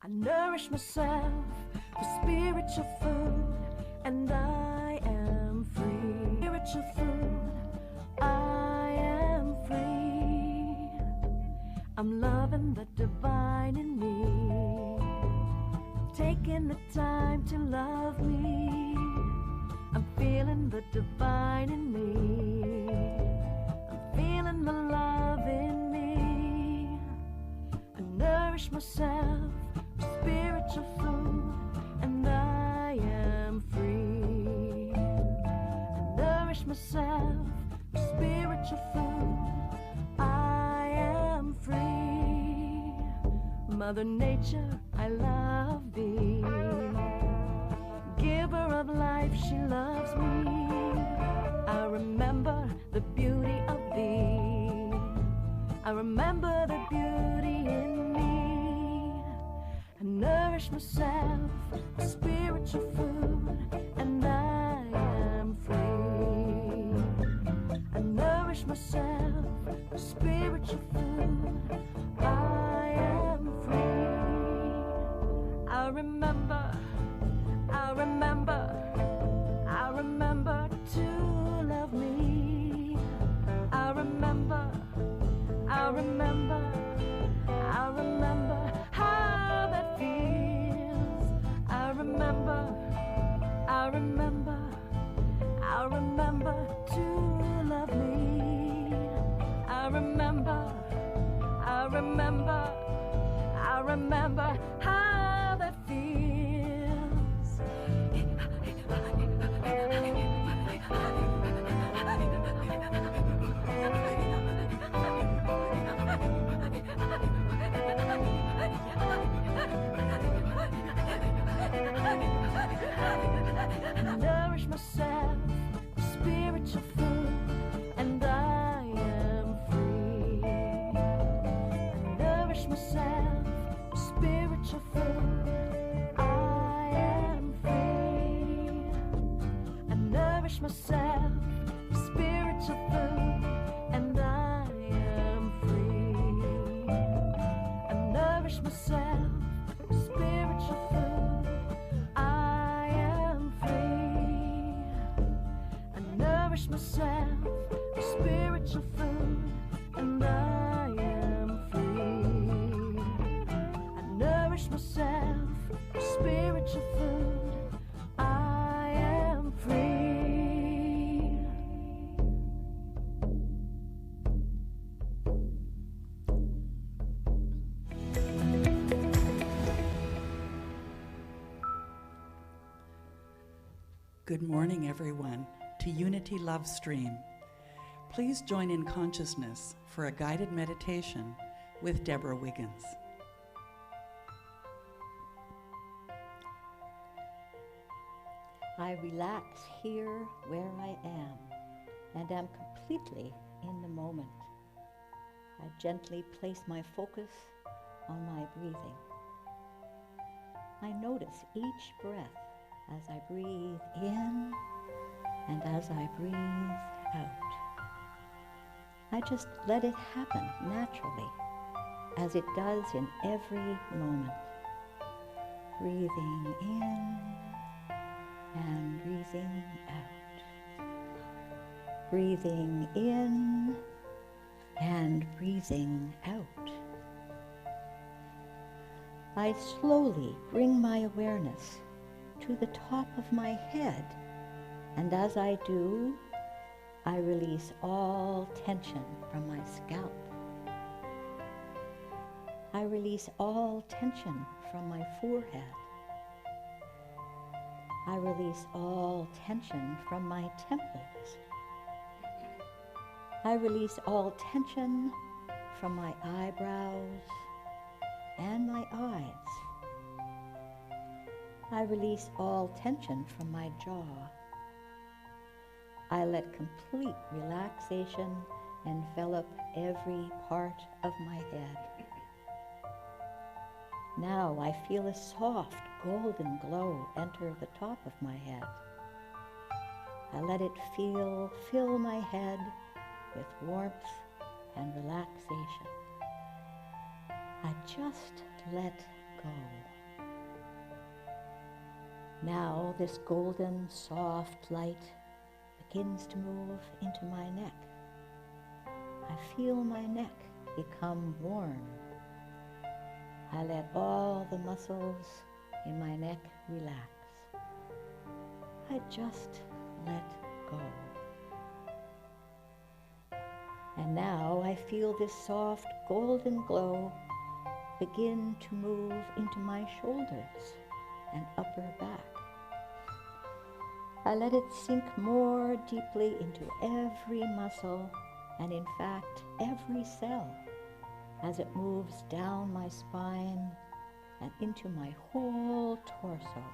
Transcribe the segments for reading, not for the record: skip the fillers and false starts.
I nourish myself with spiritual food, and I am free. Spiritual food, I am free. I'm loving the divine in me. I'm taking the time to love me. I'm feeling the divine in me. I'm feeling the love in me. I nourish myself with spiritual food, and I am free. I nourish myself with spiritual food, I am free. Mother Nature, I love thee. Giver of life, she loves me. I remember the beauty of thee. I remember the beauty in me. I nourish myself with spiritual food, and I am free. I nourish myself with spiritual food, I am free. I remember to love me. I remember how that feels. I remember to love me. I remember how that feels. Nourish myself with spiritual food, and I am free. Nourish myself with spiritual food, I am free. I nourish myself with spiritual food, and I am free. I nourish myself with spiritual food, I am free. I nourish myself with spiritual food, and I am free. I nourish myself with spiritual food, I am free. Good morning, everyone, to Unity Love Stream. Please join in consciousness for a guided meditation with Deborah Wiggins. I relax here where I am and am completely in the moment. I gently place my focus on my breathing. I notice each breath as I breathe in and as I breathe out. I just let it happen naturally, as it does in every moment. Breathing in and breathing out. Breathing in and breathing out. I slowly bring my awareness to the top of my head, and as I do, I release all tension from my scalp. I release all tension from my forehead. I release all tension from my temples. I release all tension from my eyebrows and my eyes. I release all tension from my jaw. I let complete relaxation envelop every part of my head. Now I feel a soft golden glow enter the top of my head. I let it fill my head with warmth and relaxation. I just let go. Now this golden, soft light begins to move into my neck. I feel my neck become warm. I let all the muscles in my neck relax. I just let go. And now I feel this soft golden glow begin to move into my shoulders and upper back. I let it sink more deeply into every muscle and in fact every cell as it moves down my spine and into my whole torso.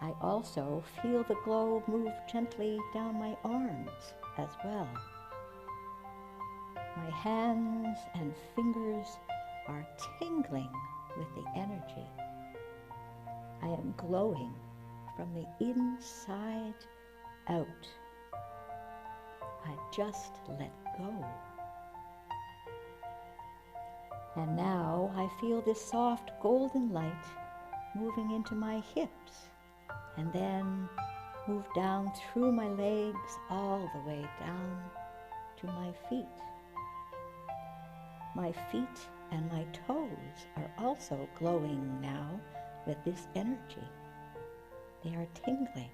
I also feel the glow move gently down my arms as well. My hands and fingers are tingling with the energy. I am glowing from the inside out. I just let go. And now I feel this soft golden light moving into my hips and then move down through my legs all the way down to my feet. My feet and my toes are also glowing now with this energy. They are tingling.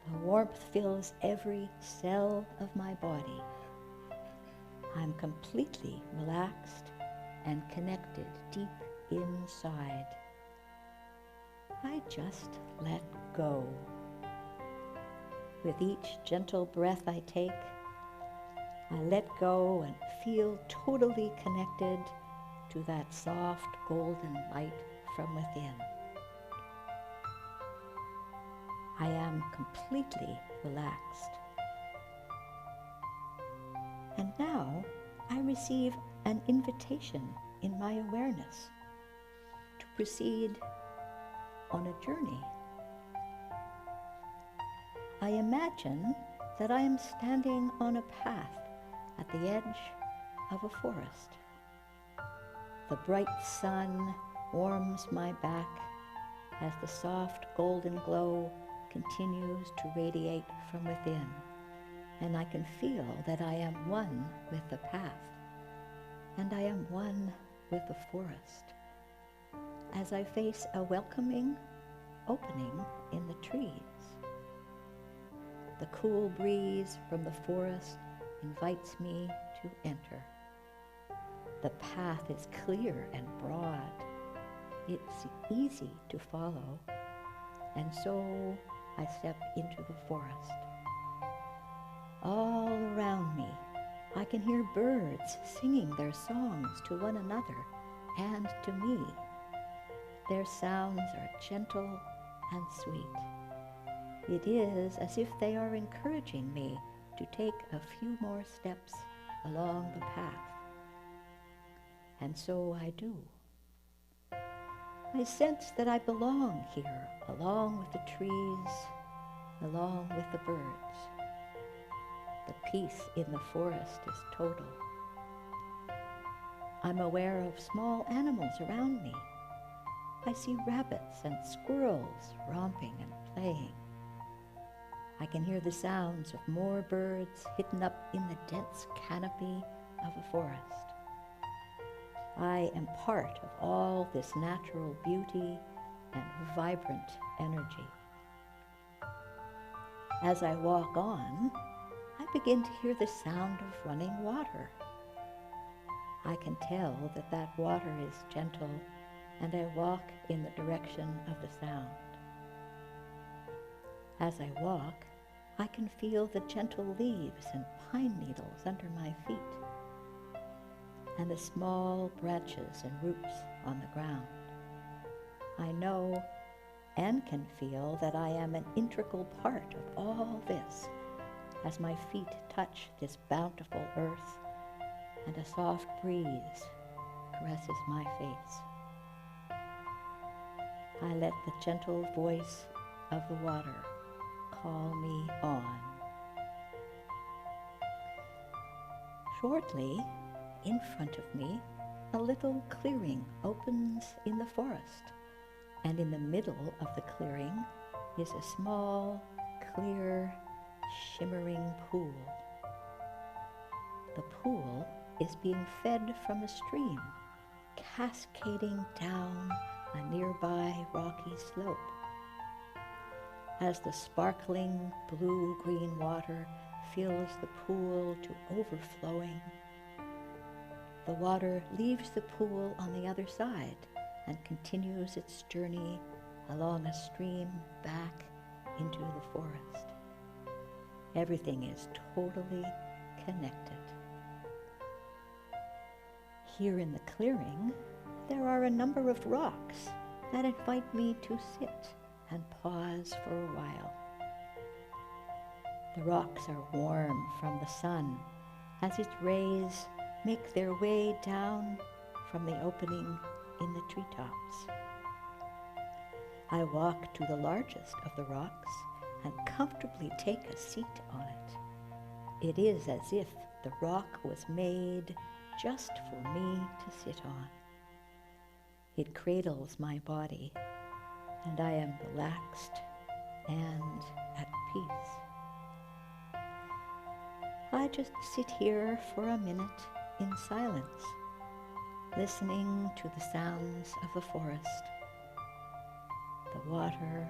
The warmth fills every cell of my body. I'm completely relaxed and connected deep inside. I just let go. With each gentle breath I take, I let go and feel totally connected to that soft golden light from within. I am completely relaxed. And now I receive an invitation in my awareness to proceed on a journey. I imagine that I am standing on a path at the edge of a forest. The bright sun warms my back as the soft golden glow continues to radiate from within, and I can feel that I am one with the path, and I am one with the forest, as I face a welcoming opening in the trees. The cool breeze from the forest invites me to enter. The path is clear and broad. It's easy to follow, and so I step into the forest. All around me, I can hear birds singing their songs to one another and to me. Their sounds are gentle and sweet. It is as if they are encouraging me to take a few more steps along the path. And so I do. I sense that I belong here, along with the trees, along with the birds. The peace in the forest is total. I'm aware of small animals around me. I see rabbits and squirrels romping and playing. I can hear the sounds of more birds hidden up in the dense canopy of a forest. I am part of all this natural beauty and vibrant energy. As I walk on, I begin to hear the sound of running water. I can tell that that water is gentle, and I walk in the direction of the sound. As I walk, I can feel the gentle leaves and pine needles under my feet, and the small branches and roots on the ground. I know and can feel that I am an integral part of all this as my feet touch this bountiful earth and a soft breeze caresses my face. I let the gentle voice of the water call me on. Shortly, in front of me, a little clearing opens in the forest, and in the middle of the clearing is a small, clear, shimmering pool. The pool is being fed from a stream, cascading down a nearby rocky slope. As the sparkling blue-green water fills the pool to overflowing, the water leaves the pool on the other side and continues its journey along a stream back into the forest. Everything is totally connected. Here in the clearing, there are a number of rocks that invite me to sit and pause for a while. The rocks are warm from the sun as its rays make their way down from the opening in the treetops. I walk to the largest of the rocks and comfortably take a seat on it. It is as if the rock was made just for me to sit on. It cradles my body, and I am relaxed and at peace. I just sit here for a minute in silence, listening to the sounds of the forest, the water,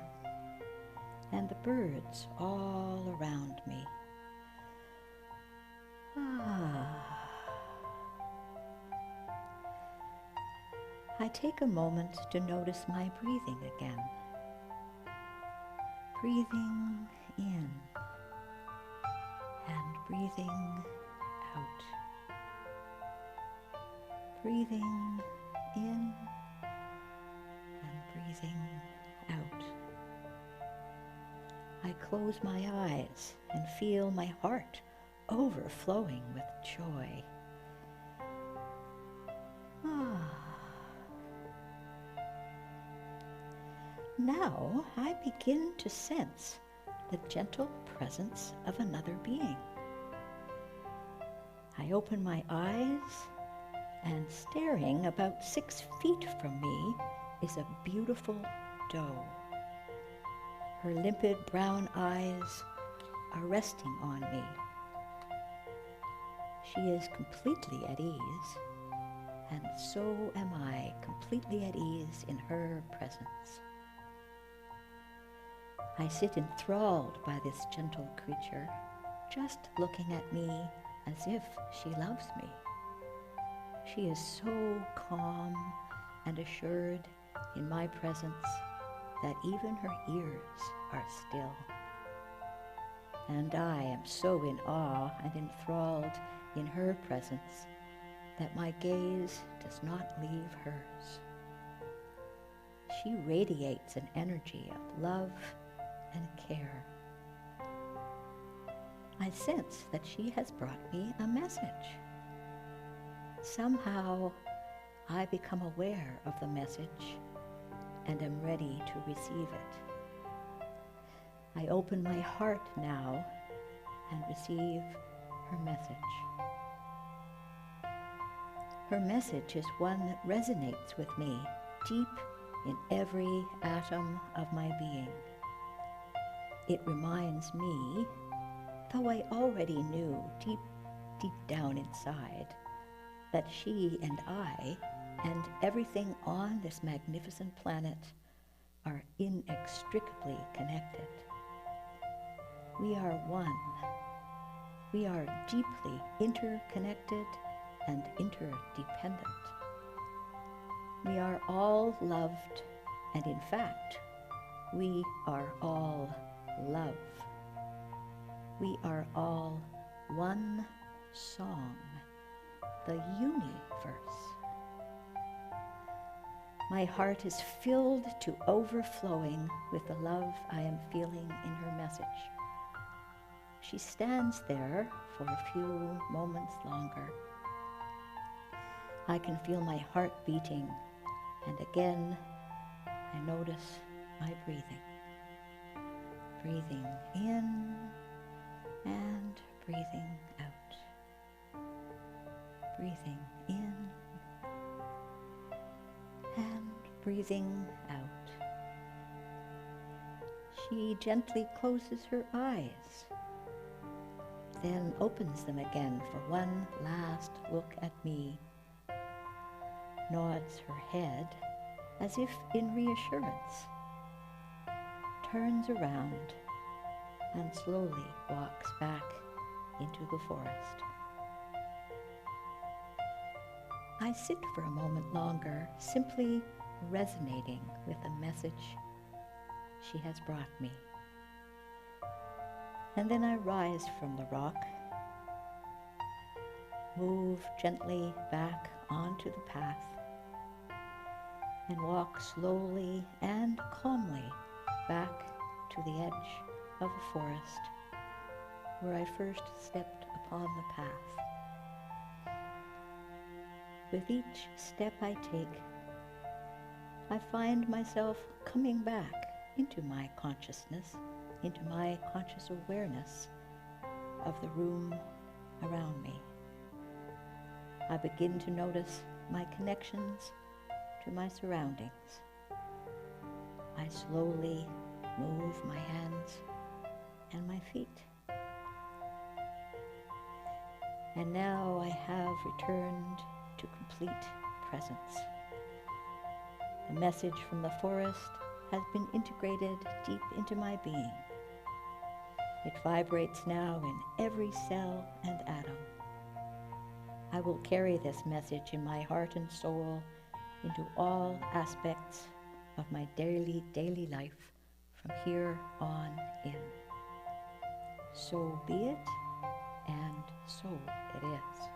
and the birds all around me. I take a moment to notice my breathing again. Breathing in and breathing out. Breathing in and breathing out. I close my eyes and feel my heart overflowing with joy. Now I begin to sense the gentle presence of another being. I open my eyes, and staring about 6 feet from me is a beautiful doe. Her limpid brown eyes are resting on me. She is completely at ease, and so am I completely at ease in her presence. I sit enthralled by this gentle creature, just looking at me as if she loves me. She is so calm and assured in my presence that even her ears are still. And I am so in awe and enthralled in her presence that my gaze does not leave hers. She radiates an energy of love and care. I sense that she has brought me a message. Somehow, I become aware of the message and am ready to receive it. I open my heart now and receive her message. Her message is one that resonates with me deep in every atom of my being. It reminds me, though I already knew deep down inside, that she and I and everything on this magnificent planet are inextricably connected. We are one. We are deeply interconnected and interdependent. We are all loved, and in fact, we are all love. We are all one song, the universe. My heart is filled to overflowing with the love I am feeling in her message. She stands there for a few moments longer. I can feel my heart beating, and again I notice my breathing. Breathing in and breathing out. Breathing in and breathing out. She gently closes her eyes, then opens them again for one last look at me, nods her head as if in reassurance, turns around, and slowly walks back into the forest. I sit for a moment longer, simply resonating with the message she has brought me. And then I rise from the rock, move gently back onto the path, and walk slowly and calmly back to the edge of the forest where I first stepped upon the path. With each step I take, I find myself coming back into my consciousness, into my conscious awareness of the room around me. I begin to notice my connections to my surroundings. I slowly move my hands and my feet. And now I have returned to complete presence. The message from the forest has been integrated deep into my being. It vibrates now in every cell and atom. I will carry this message in my heart and soul into all aspects of my daily life from here on in. So be it, and so it is.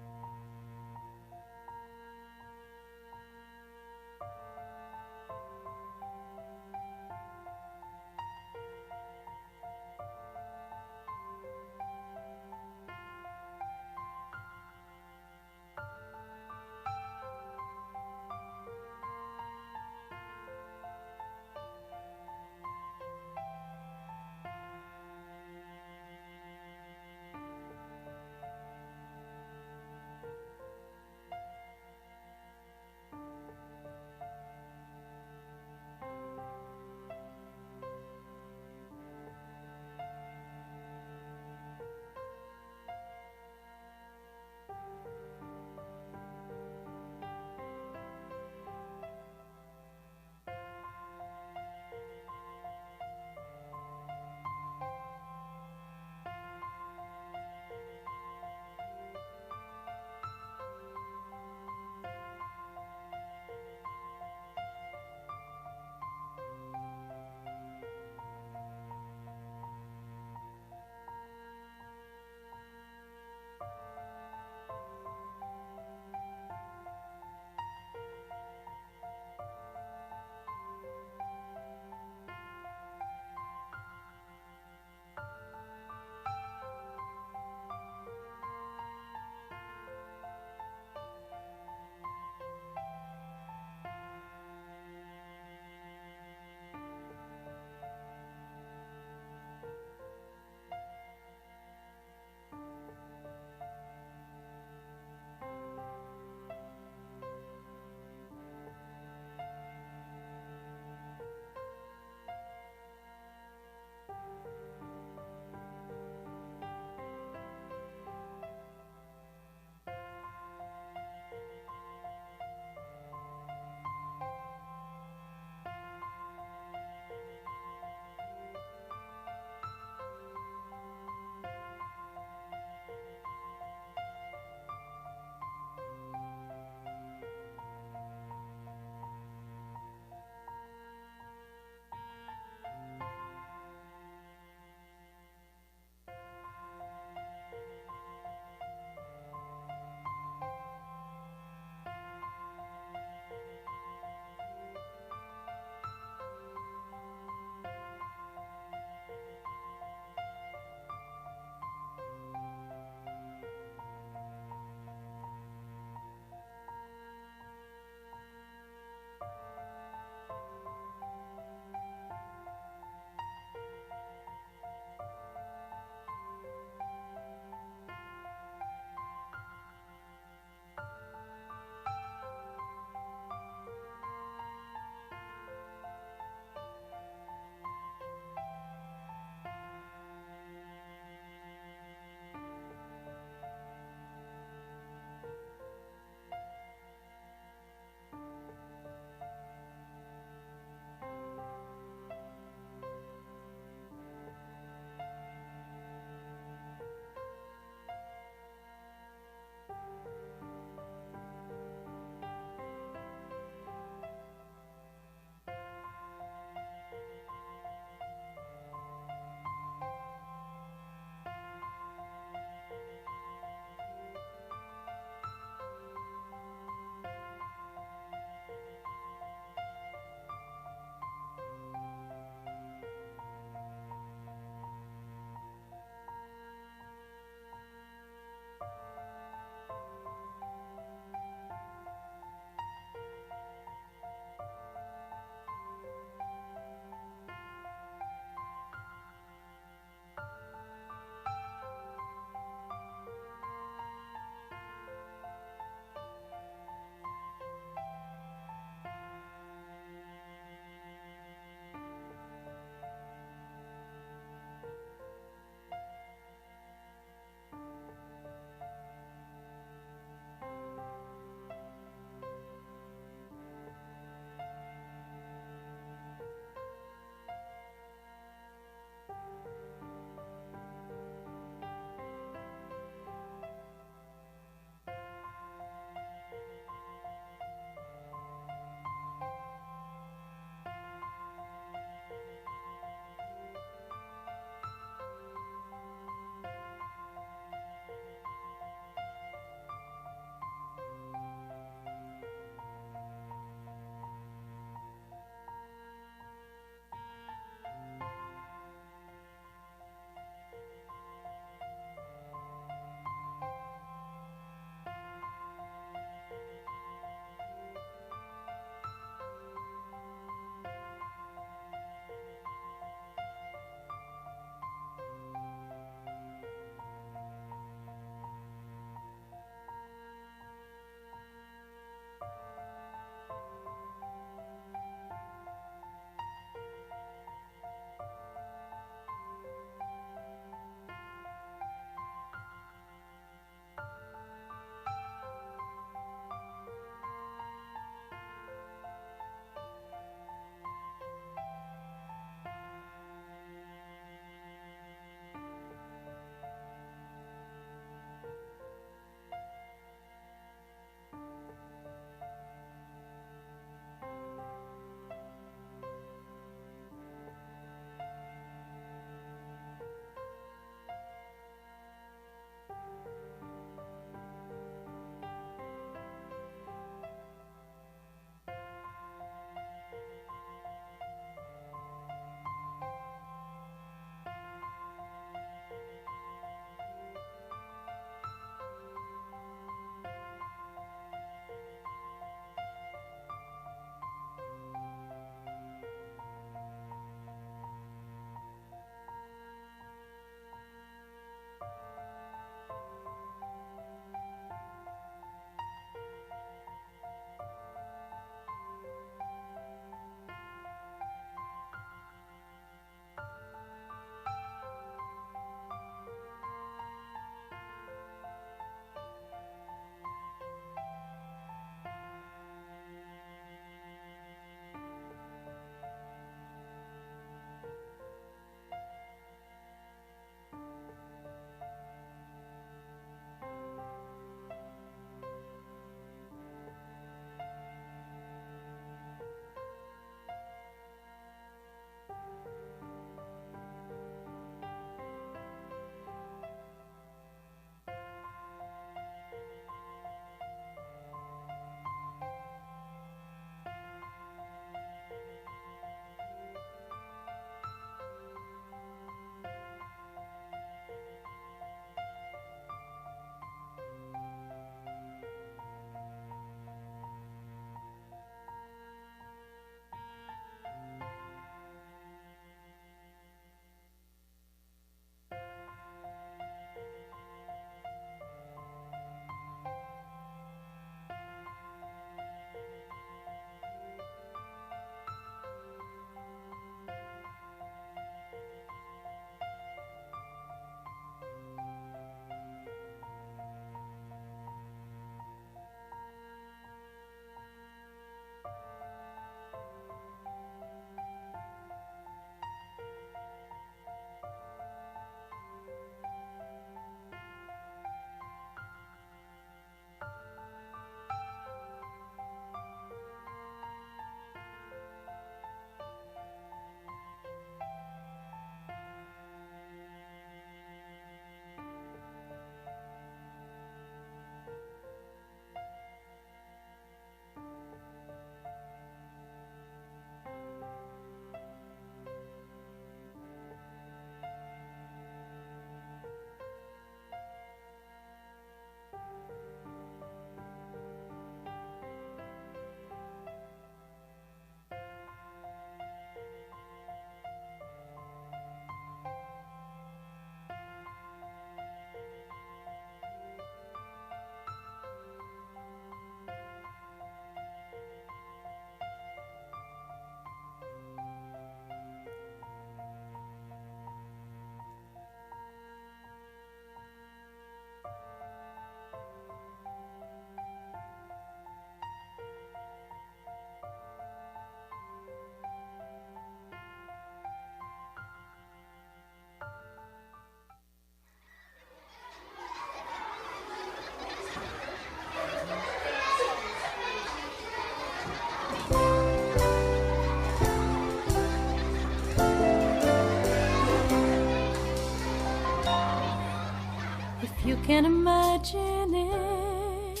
can imagine it,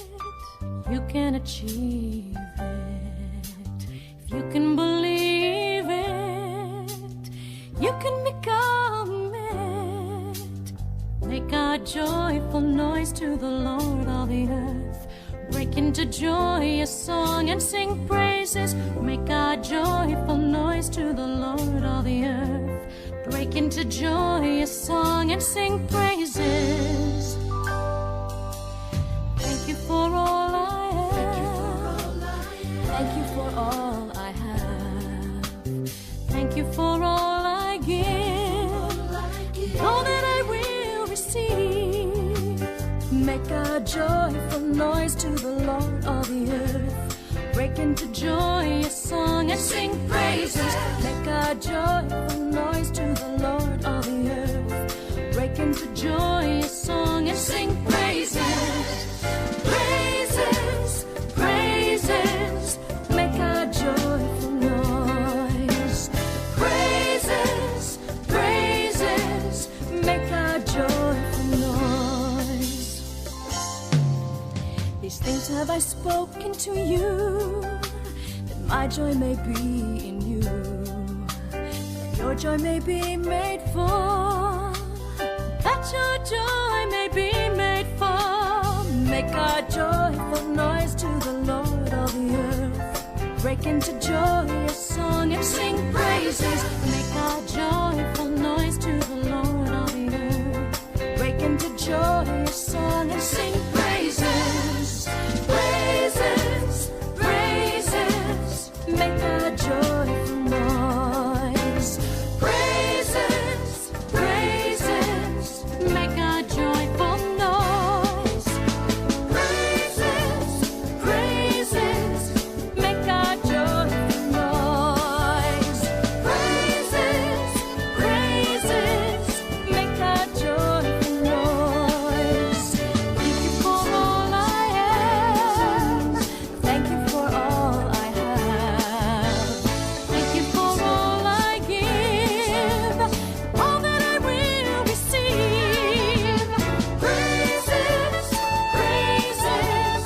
you can achieve it. If you can believe it, you can become it. Make a joyful noise to the Lord of the earth. Break into joyous song and sing praises. Make a joyful noise to the Lord of the earth. Break into joyous song and sing praises. Thank you for all I am. Thank you for all I have. Thank you for all I give. All that I will receive. Make a joyful noise to the Lord of the earth. Break into joyous song and sing praises. Make a joyful noise to the Lord of the earth. Break into joyous song and sing praises. Praises, praises. Make a joyful noise. Praises, praises. Make a joyful noise. These things have I spoken to you, that my joy may be in you, that your joy may be made full, that your joy may be made full. Make a joyful noise to the Lord of the earth. Break into joyous song and sing praises. Make a joyful noise to the Lord of the earth. Break into joyous song and sing praises. Praises, praises. Make a joyful noise. Praises, praises. Make a joyful noise. Praises, praises. Make a joyful noise. Praises, praises. Make a joyful noise. Thank you for all I am. Thank you for all I have. Thank you for all I give. All that I will receive. Praises, praises.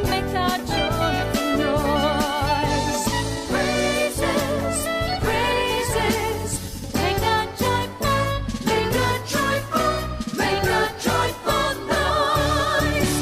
Make a joyful noise. Praises, praises. Make a joyful, make a joyful, make a joyful noise.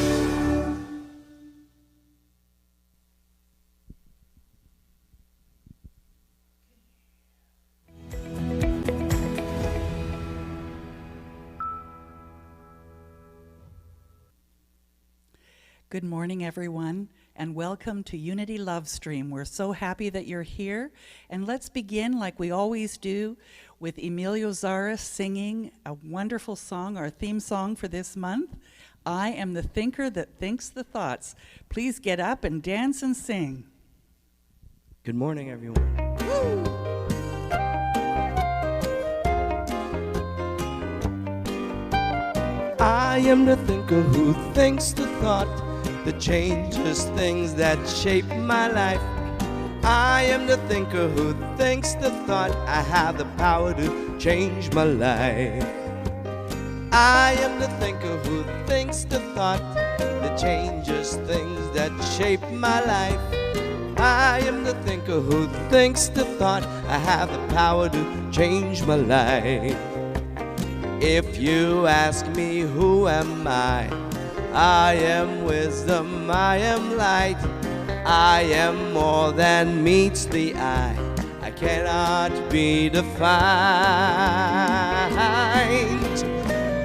Good morning, everyone, and welcome to Unity Love Stream. We're so happy that you're here, and let's begin like we always do with Emilio Zara singing a wonderful song, our theme song for this month, I Am the Thinker That Thinks the Thoughts. Please get up and dance and sing. Good morning, everyone. I am the thinker who thinks the thought that changes things that shape my life. I am the thinker who thinks the thought I have the power to change my life. I am the thinker who thinks the thought that changes things that shape my life. I am the thinker who thinks the thought I have the power to change my life. If you ask me who am I am wisdom, I am light, I am more than meets the eye, I cannot be defined.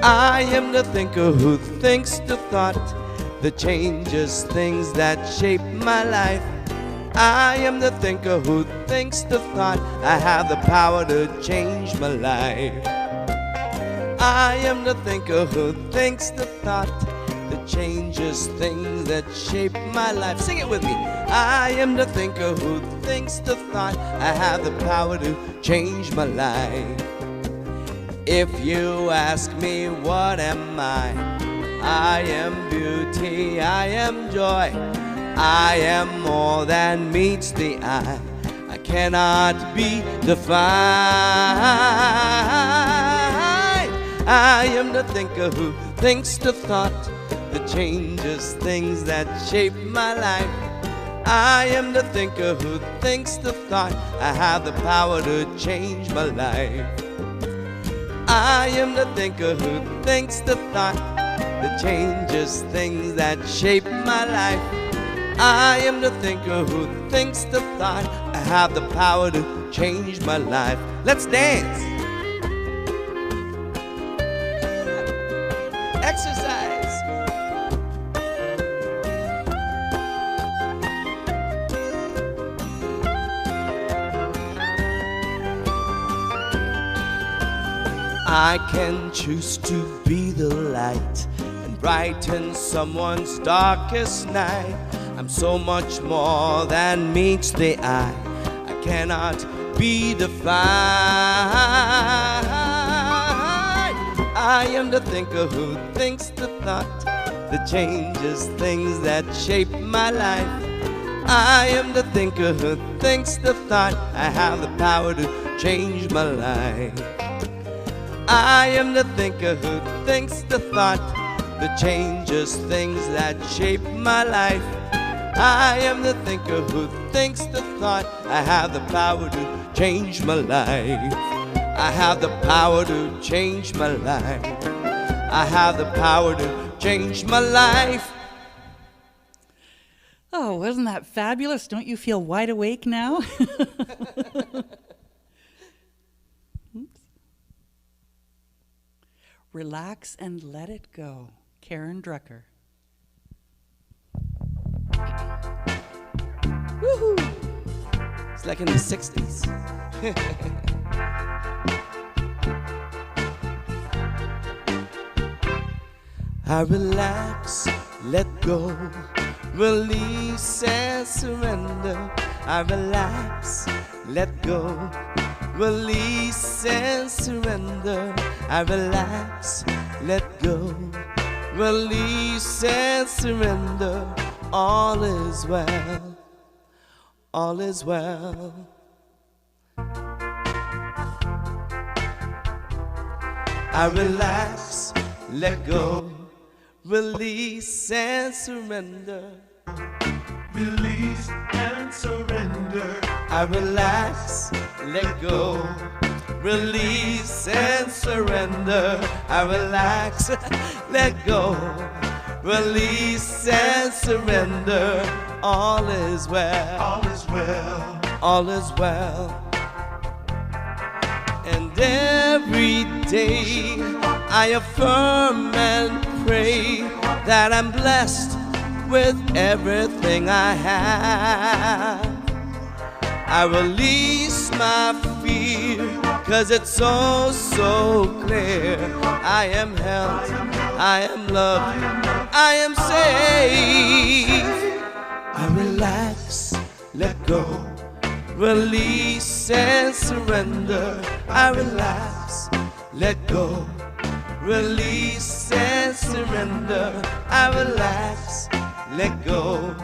I am the thinker who thinks the thought that changes things that shape my life. I am the thinker who thinks the thought I have the power to change my life. I am the thinker who thinks the thought that changes things that shape my life. Sing it with me. I am the thinker who thinks the thought I have the power to change my life. If you ask me what am I am beauty, I am joy, I am more than meets the eye, I cannot be defined. I am the thinker who thinks the thought that changes things that shape my life. I am the thinker who thinks the thought. I have the power to change my life. I am the thinker who thinks the thought that changes things that shape my life. I am the thinker who thinks the thought. I have the power to change my life. Let's dance. Exercise. I can choose to be the light and brighten someone's darkest night. I'm so much more than meets the eye. I cannot be defined. I am the thinker who thinks the thought that changes things that shape my life. I am the thinker who thinks the thought. I have the power to change my life. I am the thinker who thinks the thought that changes things that shape my life. I am the thinker who thinks the thought. I have the power to change my life. I have the power to change my life. I have the power to change my life. Oh, wasn't that fabulous? Don't you feel wide awake now? Oops. Relax and let it go. Karen Drucker. Woohoo! It's like in the 60s. I relax, let go, release and surrender. I relax, let go, release and surrender. I relax, let go, release and surrender. All is well, all is well. I relax, let go, release and surrender. Release and surrender. I relax, let go, release and surrender. I relax, let go, release and surrender. All is well, All is well. all is well. And every day I affirm and pray that I'm blessed with everything I have. I release my fear, 'cause it's so, so clear. I am held, I am loved, I am safe. I relax, let go, release and surrender. I relax, let go, release and surrender. I relax, let go,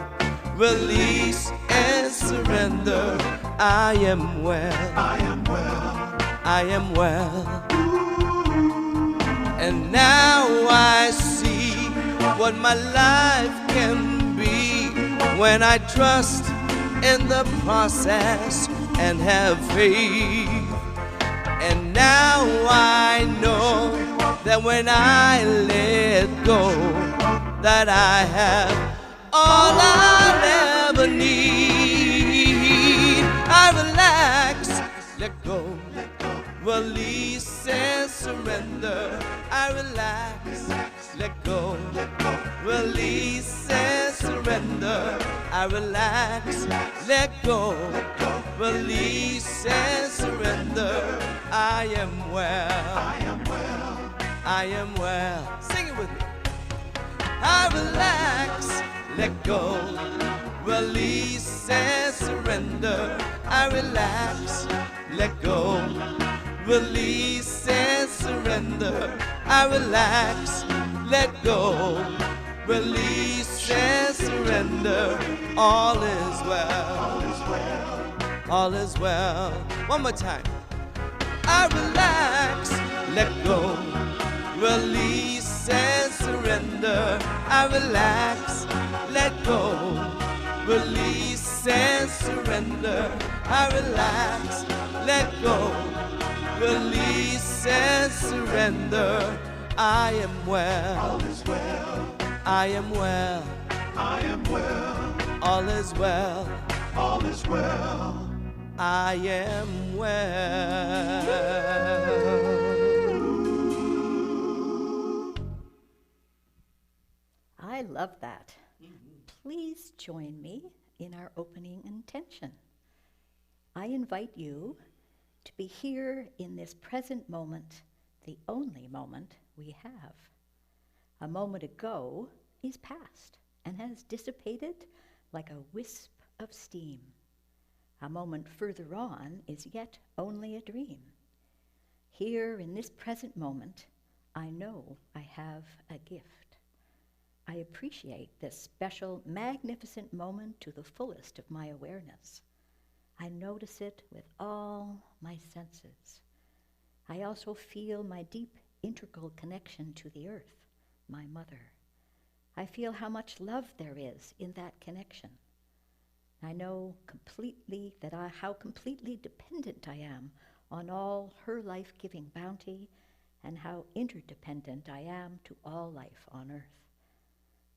release and surrender. I am well, I am well. I am well. And now I see what my life can be when I trust in the process and have faith. And now I know that when I let go, that I have all I'll ever need. I relax, let go, release and surrender. I relax, let go, release and surrender. I relax, let go, release and surrender. I am well, I am well. I am well. Sing it with me. I relax, let go, release and surrender. I relax, let go, release and surrender. I relax, let go, release and surrender. All is well, All is well. all is well. One more time. I relax, let go, release and surrender. I relax, let go, release and surrender. I relax, let go, release and surrender. I am well, All is well, I am well, I am well, all is well, all is well. I am well. I love that. Please join me in our opening intention. I invite you to be here in this present moment, the only moment we have. A moment ago is past and has dissipated like a wisp of steam. A moment further on is yet only a dream. Here in this present moment, I know I have a gift. I appreciate this special, magnificent moment to the fullest of my awareness. I notice it with all my senses. I also feel my deep, integral connection to the earth, my mother. I feel how much love there is in that connection. I know completely how completely dependent I am on all her life-giving bounty and how interdependent I am to all life on earth.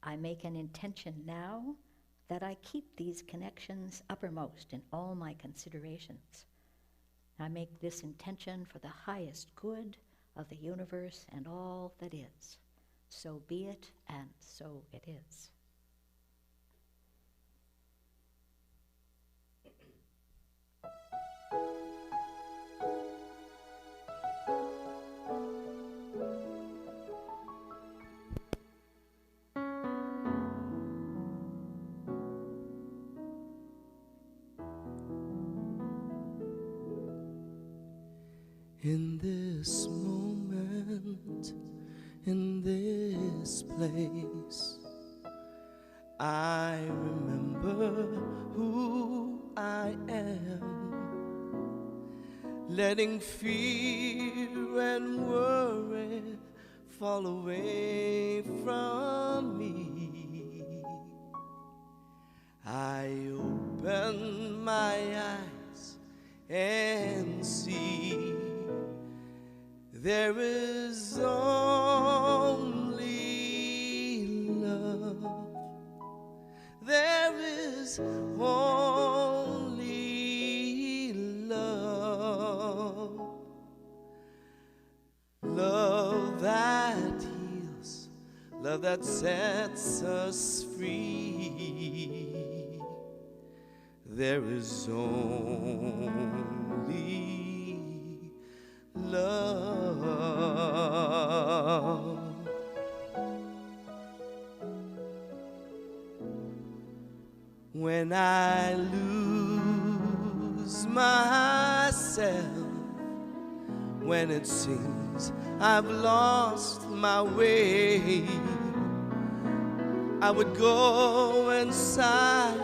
I make an intention now that I keep these connections uppermost in all my considerations. I make this intention for the highest good of the universe and all that is. So be it, and so it is. In this moment, in this place, I remember who I am, letting fear and worry fall away from me. I open my eyes and see there is only love. There is only love. Love that heals, love that sets us free. There is only love. When I lose myself, when it seems I've lost my way, I would go inside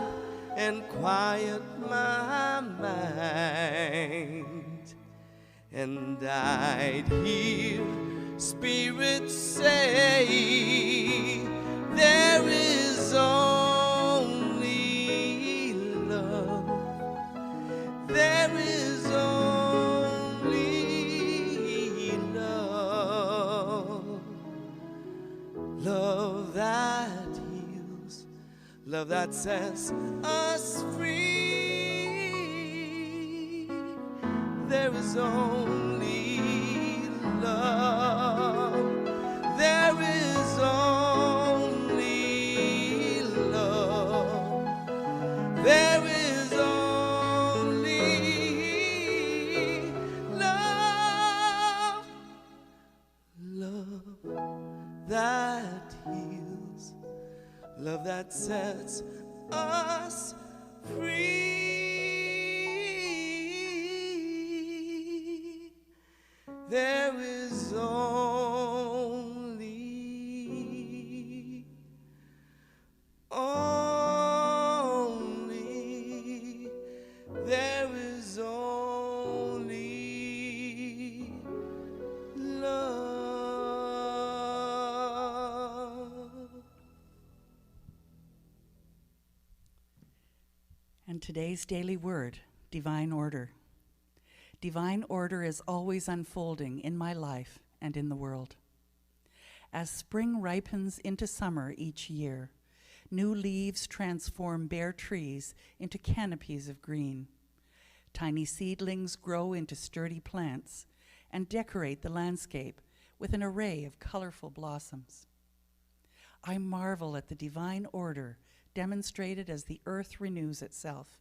and quiet my mind, and I'd hear spirits say, there is only love. There is only love. Love that heals, love that sets us free. There is only love. There is only love. There is only love. Love that heals, love that sets us free. There is only there is only love. today's daily word, divine order. Divine order is always unfolding in my life and in the world. As spring ripens into summer each year, new leaves transform bare trees into canopies of green. Tiny seedlings grow into sturdy plants and decorate the landscape with an array of colorful blossoms. I marvel at the divine order demonstrated as the earth renews itself.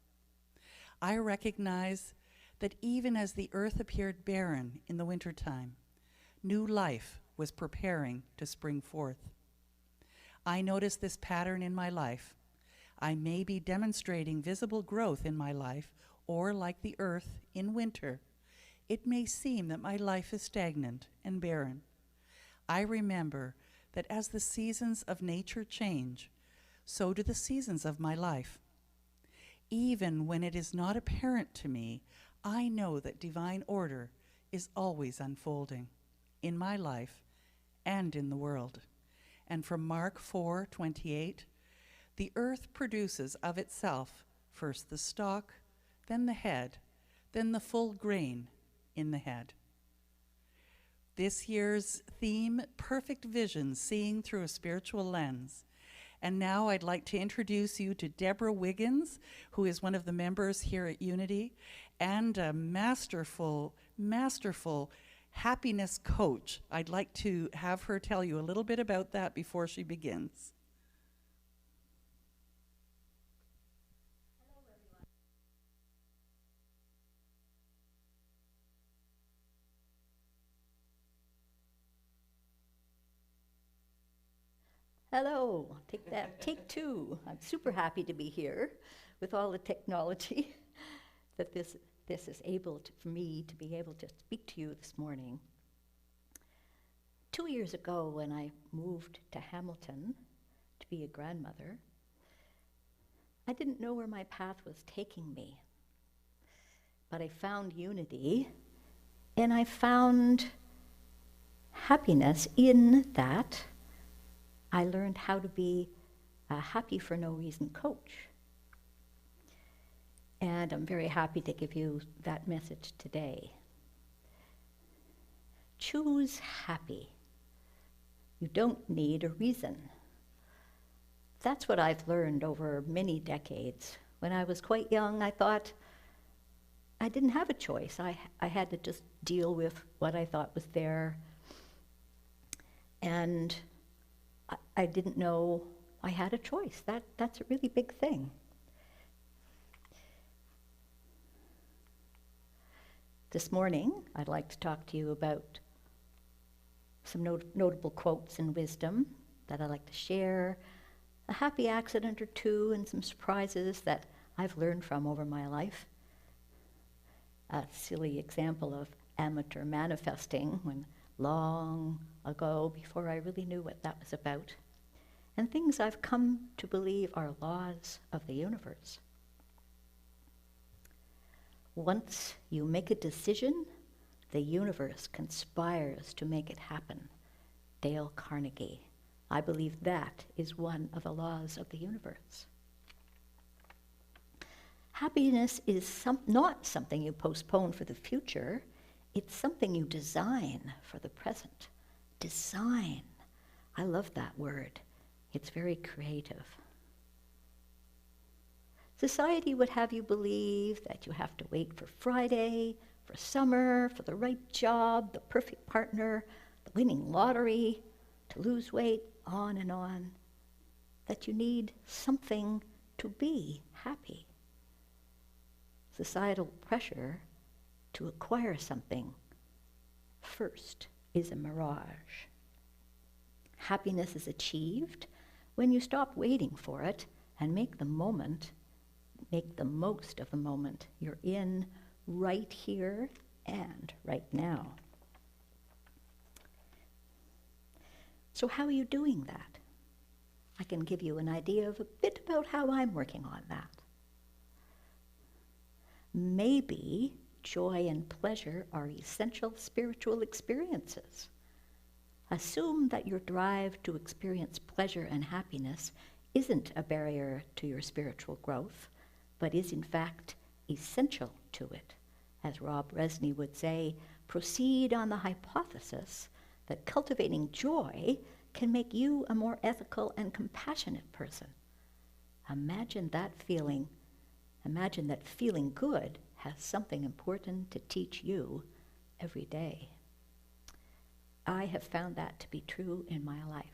I recognize that even as the earth appeared barren in the wintertime, new life was preparing to spring forth. I notice this pattern in my life. I may be demonstrating visible growth in my life, or like the earth in winter, it may seem that my life is stagnant and barren. I remember that as the seasons of nature change, so do the seasons of my life. Even when it is not apparent to me, I know that divine order is always unfolding in my life and in the world. And from Mark 4:28, the earth produces of itself first the stalk, then the head, then the full grain in the head. This year's theme, Perfect Vision, Seeing Through a Spiritual Lens. And now I'd like to introduce you to Deborah Wiggins, who is one of the members here at Unity, and a masterful happiness coach. I'd like to have her tell you a little bit about that before she begins. Hello, take two. I'm super happy to be here with all the technology that this is able to, for me to be able to speak to you this morning. 2 years ago, when I moved to Hamilton to be a grandmother, I didn't know where my path was taking me. But I found Unity, and I found happiness in that. I learned how to be a happy for no reason coach. And I'm very happy to give you that message today. Choose happy. You don't need a reason. That's what I've learned over many decades. When I was quite young, I thought I didn't have a choice. I had to just deal with what I thought was there. And I didn't know I had a choice. That's a really big thing. This morning, I'd like to talk to you about some notable quotes and wisdom that I'd like to share, a happy accident or two, and some surprises that I've learned from over my life. A silly example of amateur manifesting when long ago, before I really knew what that was about, and things I've come to believe are laws of the universe. Once you make a decision, the universe conspires to make it happen. Dale Carnegie. I believe that is one of the laws of the universe. Happiness is not something you postpone for the future. It's something you design for the present. Design. I love that word. It's very creative. Society would have you believe that you have to wait for Friday, for summer, for the right job, the perfect partner, the winning lottery, to lose weight, on and on. That you need something to be happy. Societal pressure to acquire something first is a mirage. Happiness is achieved when you stop waiting for it and make the most of the moment you're in right here and right now. So how are you doing that? I can give you an idea of a bit about how I'm working on that. Maybe joy and pleasure are essential spiritual experiences. Assume that your drive to experience pleasure and happiness isn't a barrier to your spiritual growth, but is in fact essential to it. As Rob Resney would say, proceed on the hypothesis that cultivating joy can make you a more ethical and compassionate person. Imagine that feeling. Imagine that feeling good has something important to teach you every day. I have found that to be true in my life.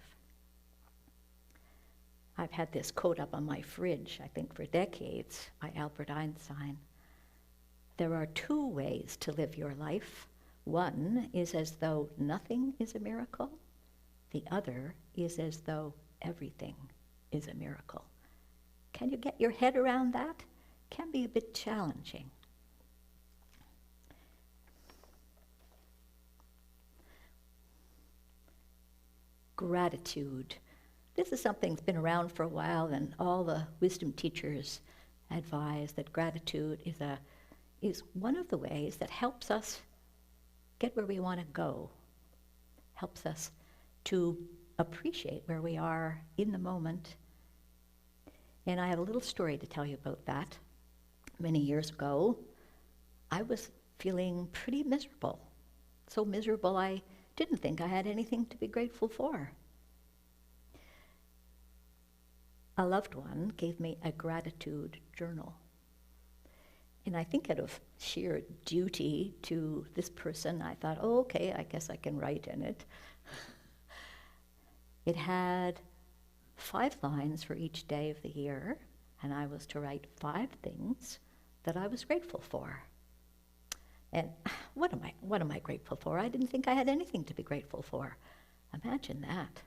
I've had this quote up on my fridge, I think for decades, by Albert Einstein. There are two ways to live your life. One is as though nothing is a miracle. The other is as though everything is a miracle. Can you get your head around that? Can be a bit challenging. Gratitude. This is something that's been around for a while, and all the wisdom teachers advise that gratitude is one of the ways that helps us get where we want to go, helps us to appreciate where we are in the moment. And I have a little story to tell you about that. Many years ago, I was feeling pretty miserable. So miserable I didn't think I had anything to be grateful for. A loved one gave me a gratitude journal. And I think out of sheer duty to this person, I thought, oh, okay, I guess I can write in it. It had 5 lines for each day of the year, and I was to write 5 things that I was grateful for. And what am I grateful for? I didn't think I had anything to be grateful for. Imagine that.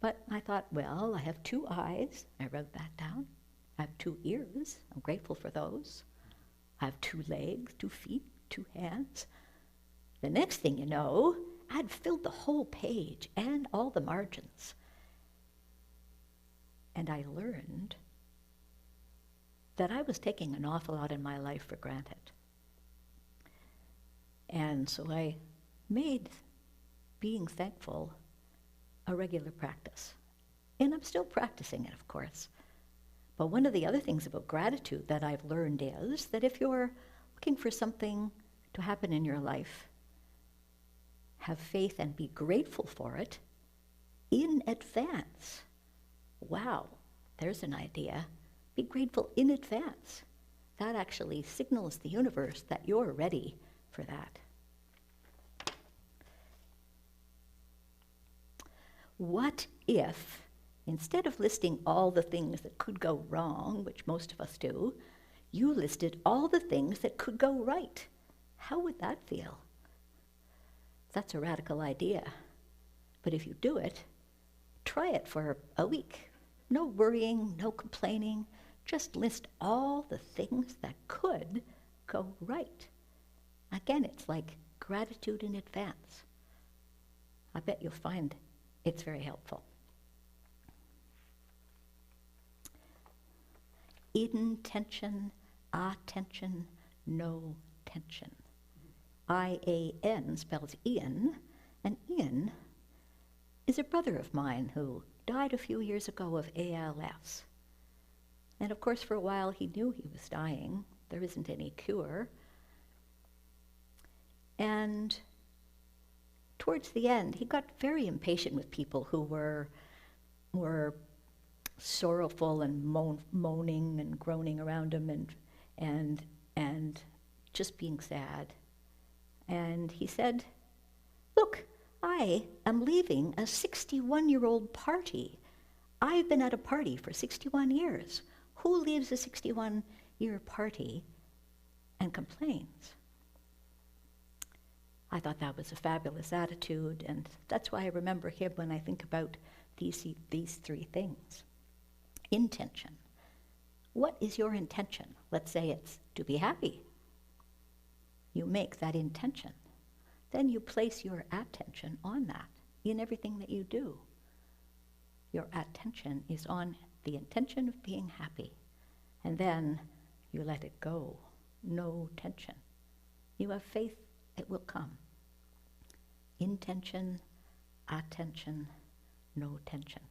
But I thought, well, I have 2 eyes. I wrote that down. I have 2 ears. I'm grateful for those. I have 2 legs, 2 feet, 2 hands. The next thing you know, I'd filled the whole page and all the margins. And I learned that I was taking an awful lot in my life for granted. And so I made being thankful a regular practice. And I'm still practicing it, of course. But one of the other things about gratitude that I've learned is that if you're looking for something to happen in your life, have faith and be grateful for it in advance. Wow, there's an idea. Be grateful in advance. That actually signals the universe that you're ready for that. What if, instead of listing all the things that could go wrong, which most of us do, you listed all the things that could go right? How would that feel? That's a radical idea. But if you do it, try it for a week. No worrying, no complaining. Just list all the things that could go right. Again, it's like gratitude in advance. I bet you'll find it's very helpful. Intention, attention, no tension. I-A-N spells Ian, and Ian is a brother of mine who died a few years ago of ALS. And of course, for a while he knew he was dying. There isn't any cure. And towards the end, he got very impatient with people who were sorrowful and moaning and groaning around him and just being sad. And he said, look, I am leaving a 61-year-old party. I've been at a party for 61 years. Who leaves a 61-year party and complains? I thought that was a fabulous attitude, and that's why I remember him when I think about these 3 things. Intention. What is your intention? Let's say it's to be happy. You make that intention. Then you place your attention on that in everything that you do. Your attention is on the intention of being happy. And then you let it go. No tension. You have faith it will come. Intention, attention, no tension.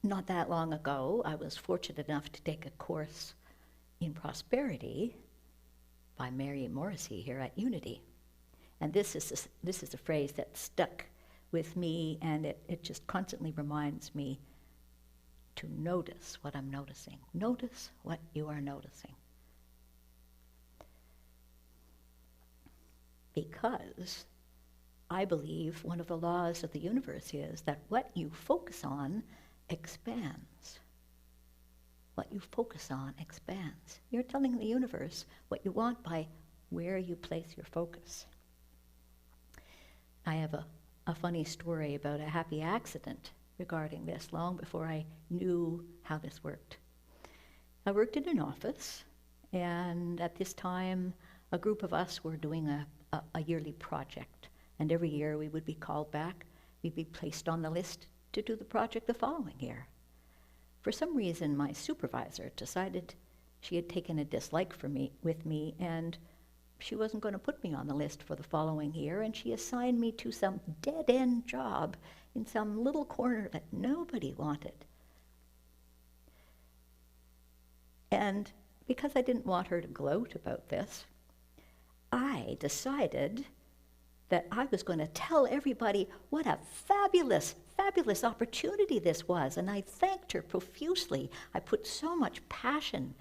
not that long ago, I was fortunate enough to take a course in prosperity by Mary Morrissey here at Unity. And this is a phrase that stuck with me, and it just constantly reminds me to notice what I'm noticing. Notice what you are noticing. Because I believe one of the laws of the universe is that what you focus on expands. What you focus on expands. You're telling the universe what you want by where you place your focus. I have a funny story about a happy accident regarding this long before I knew how this worked. I worked in an office, and at this time, a group of us were doing a yearly project. And every year we would be called back. We'd be placed on the list to do the project the following year. For some reason, my supervisor decided she had taken a dislike with me, and she wasn't going to put me on the list for the following year, and she assigned me to some dead-end job in some little corner that nobody wanted. And because I didn't want her to gloat about this, I decided that I was going to tell everybody what a fabulous, fabulous opportunity this was, and I thanked her profusely. I put so much passion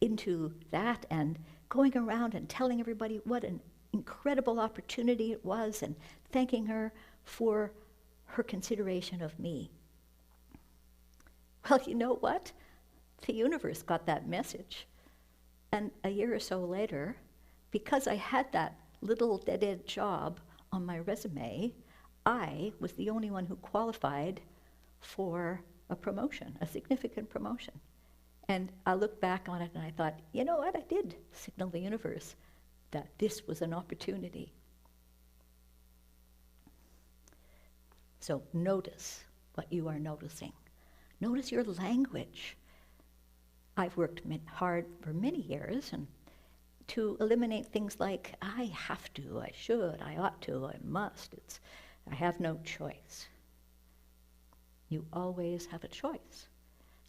into that, and going around and telling everybody what an incredible opportunity it was, and thanking her for her consideration of me. Well, you know what? The universe got that message. And a year or so later, because I had that little dead-end job on my resume, I was the only one who qualified for a promotion, a significant promotion. And I looked back on it and I thought, you know what, I did signal the universe that this was an opportunity. So notice what you are noticing. Notice your language. I've worked hard for many years and to eliminate things like, I have to, I should, I ought to, I must. I have no choice. You always have a choice.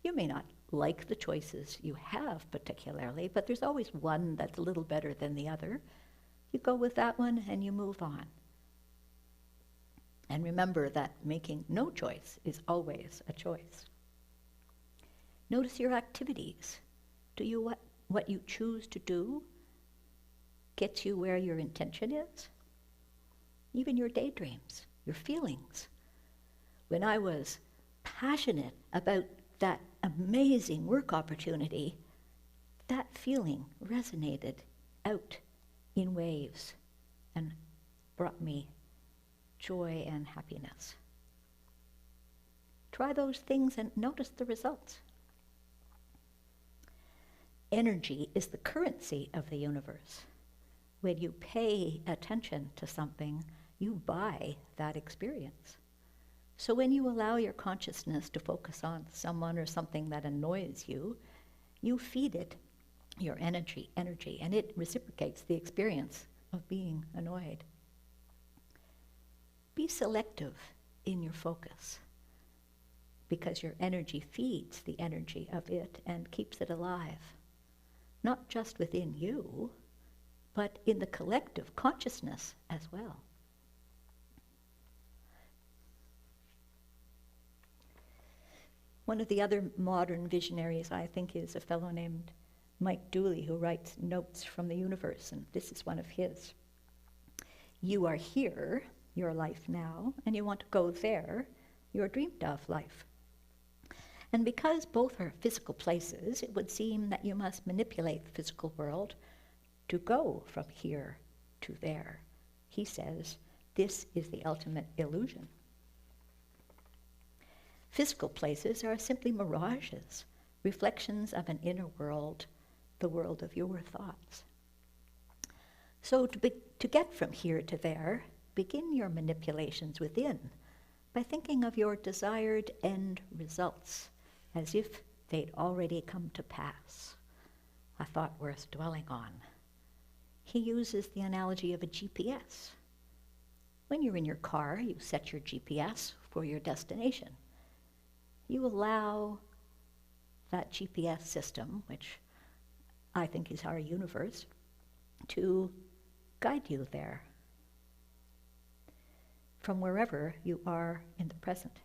You may not like the choices you have particularly, but there's always one that's a little better than the other. You go with that one and you move on. And remember that making no choice is always a choice. Notice your activities. Do you what you choose to do gets you where your intention is? Even your daydreams, your feelings. When I was passionate about that amazing work opportunity, that feeling resonated out in waves and brought me joy and happiness. Try those things and notice the results. Energy is the currency of the universe. When you pay attention to something, you buy that experience. So when you allow your consciousness to focus on someone or something that annoys you, you feed it your energy, and it reciprocates the experience of being annoyed. Be selective in your focus, because your energy feeds the energy of it and keeps it alive, not just within you, but in the collective consciousness as well. One of the other modern visionaries, I think, is a fellow named Mike Dooley, who writes Notes from the Universe, and this is one of his. You are here, your life now, and you want to go there, your dreamed of life. And because both are physical places, it would seem that you must manipulate the physical world to go from here to there. He says, this is the ultimate illusion. Physical places are simply mirages, reflections of an inner world, the world of your thoughts. So to get from here to there, begin your manipulations within by thinking of your desired end results as if they'd already come to pass. A thought worth dwelling on. He uses the analogy of a GPS. When you're in your car, you set your GPS for your destination. you allow that GPS system, which I think is our universe, to guide you there from wherever you are in the present.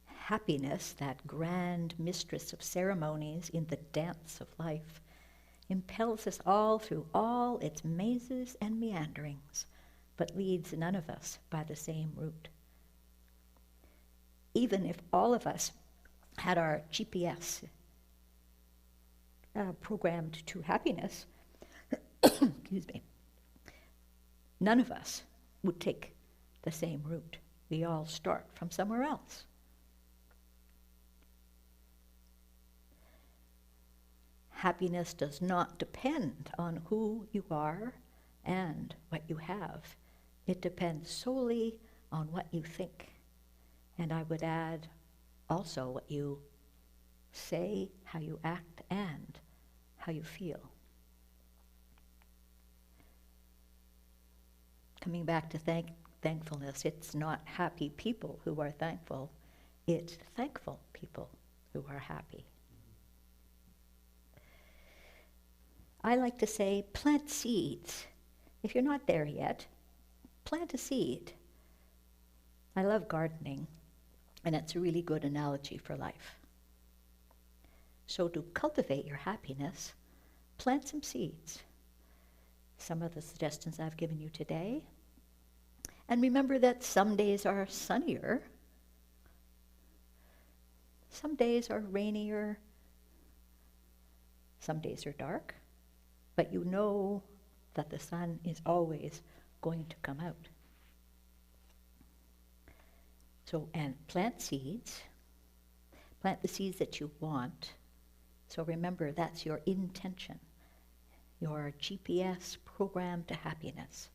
Happiness, that grand mistress of ceremonies in the dance of life, impels us all through all its mazes and meanderings, but leads none of us by the same route. Even if all of us had our GPS programmed to happiness, excuse me, none of us would take the same route. We all start from somewhere else. Happiness does not depend on who you are and what you have. It depends solely on what you think. And I would add also what you say, how you act, and how you feel. Coming back to thankfulness, it's not happy people who are thankful, it's thankful people who are happy. I like to say, plant seeds. If you're not there yet, plant a seed. I love gardening, and it's a really good analogy for life. So to cultivate your happiness, plant some seeds. Some of the suggestions I've given you today. And remember that some days are sunnier, some days are rainier, some days are dark, but you know that the sun is always going to come out. So, and plant seeds. Plant the seeds that you want. So remember, that's your intention, your GPS program to happiness.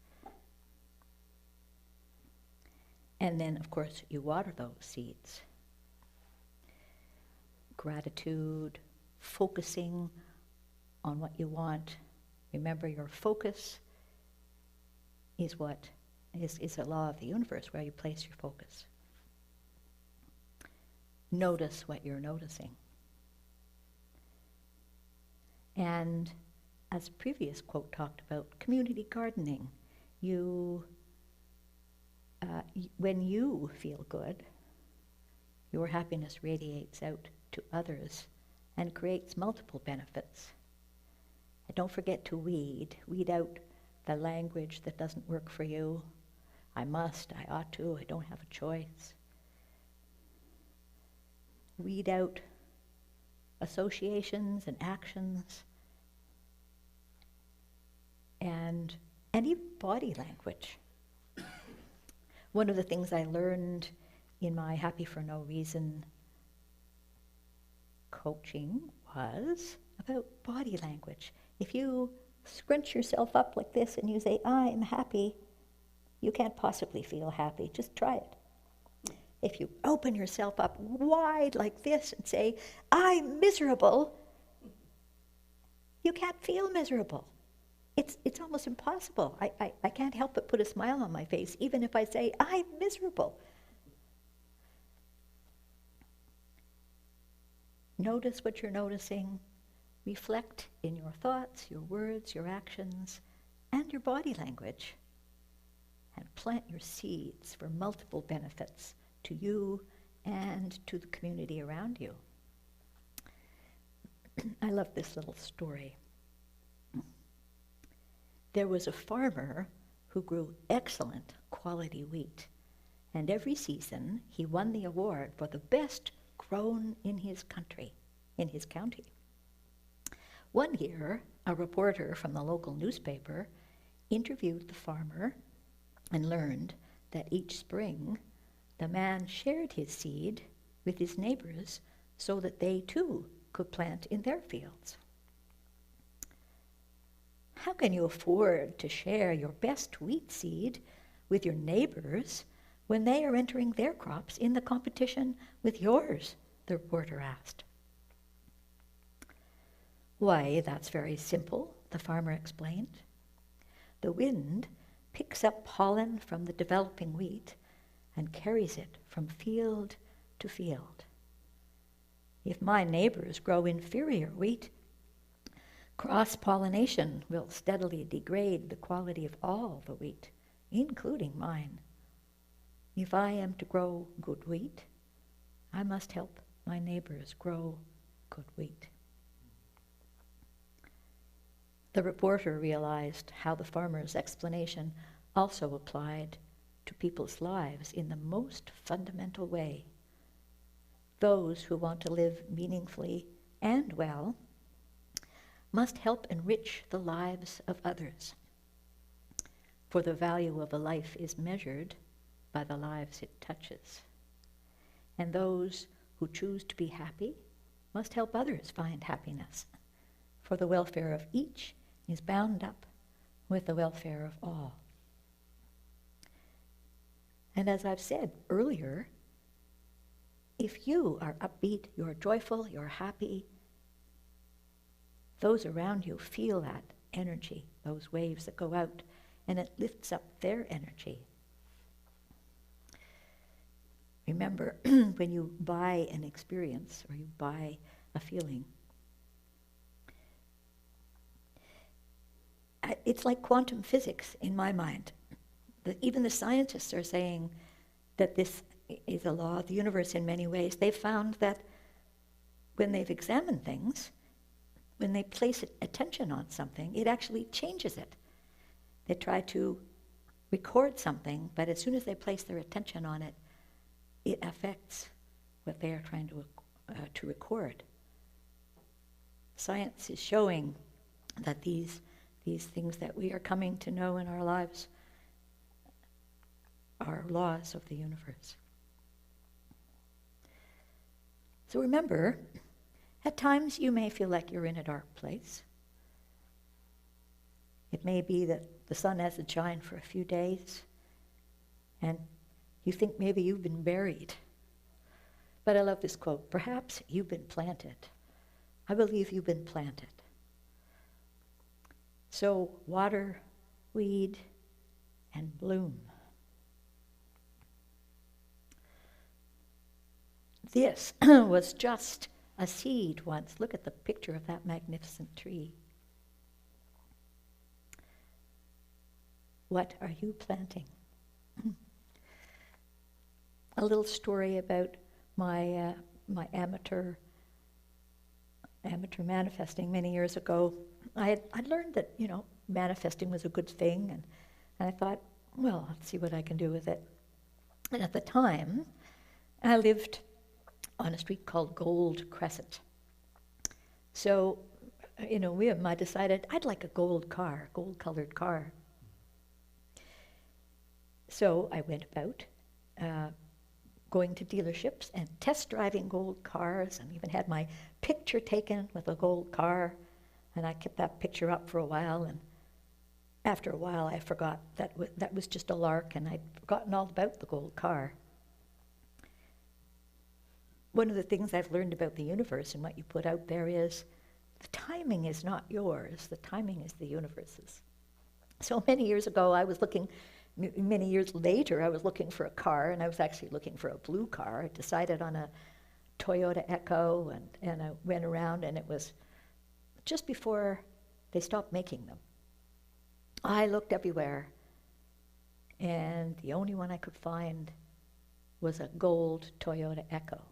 And then, of course, you water those seeds. Gratitude, focusing on what you want. Remember, your focus is what is a law of the universe, where you place your focus. Notice what you're noticing. And as a previous quote talked about, community gardening. When you feel good, your happiness radiates out to others and creates multiple benefits. And don't forget to weed out the language that doesn't work for you. I must, I ought to, I don't have a choice. Weed out associations and actions and even body language. One of the things I learned in my Happy for No Reason coaching was about body language. If you scrunch yourself up like this and you say, I'm happy, you can't possibly feel happy. Just try it. If you open yourself up wide like this and say, I'm miserable, you can't feel miserable. It's almost impossible. I can't help but put a smile on my face, even if I say, I'm miserable. Notice what you're noticing. Reflect in your thoughts, your words, your actions, and your body language. And plant your seeds for multiple benefits to you and to the community around you. I love this little story. There was a farmer who grew excellent quality wheat, and every season he won the award for the best grown in his country, in his county. One year, a reporter from the local newspaper interviewed the farmer and learned that each spring the man shared his seed with his neighbors so that they too could plant in their fields. How can you afford to share your best wheat seed with your neighbors when they are entering their crops in the competition with yours? The reporter asked. Why, that's very simple, the farmer explained. The wind picks up pollen from the developing wheat and carries it from field to field. If my neighbors grow inferior wheat, cross-pollination will steadily degrade the quality of all the wheat, including mine. If I am to grow good wheat, I must help my neighbors grow good wheat. The reporter realized how the farmer's explanation also applied to people's lives in the most fundamental way. Those who want to live meaningfully and well must help enrich the lives of others. For the value of a life is measured by the lives it touches. And those who choose to be happy must help others find happiness. For the welfare of each is bound up with the welfare of all. And as I've said earlier, if you are upbeat, you're joyful, you're happy, those around you feel that energy, those waves that go out, and it lifts up their energy. Remember, when you buy an experience or you buy a feeling, it's like quantum physics in my mind. Even the scientists are saying that this is a law of the universe in many ways. They've found that when they've examined things, when they place attention on something, it actually changes it. They try to record something, but as soon as they place their attention on it, it affects what they are trying to record. Science is showing that these things that we are coming to know in our lives are laws of the universe. So remember, at times you may feel like you're in a dark place. It may be that the sun hasn't shined for a few days, and you think maybe you've been buried. But I love this quote, perhaps you've been planted. I believe you've been planted. So water, weed, and bloom. This was just a seed once. Look at the picture of that magnificent tree. What are you planting? A little story about my amateur manifesting many years ago. I learned that, manifesting was a good thing, and I thought, well, let's see what I can do with it. And at the time, I lived on a street called Gold Crescent. So, I decided I'd like a gold-colored car. So I went about going to dealerships and test driving gold cars, and even had my picture taken with a gold car, and I kept that picture up for a while, and after a while I forgot that was just a lark, and I'd forgotten all about the gold car. One of the things I've learned about the universe and what you put out there is the timing is not yours, the timing is the universe's. So many years ago many years later, I was looking for a car, and I was actually looking for a blue car. I decided on a Toyota Echo, and I went around, and it was just before they stopped making them. I looked everywhere, and the only one I could find was a gold Toyota Echo.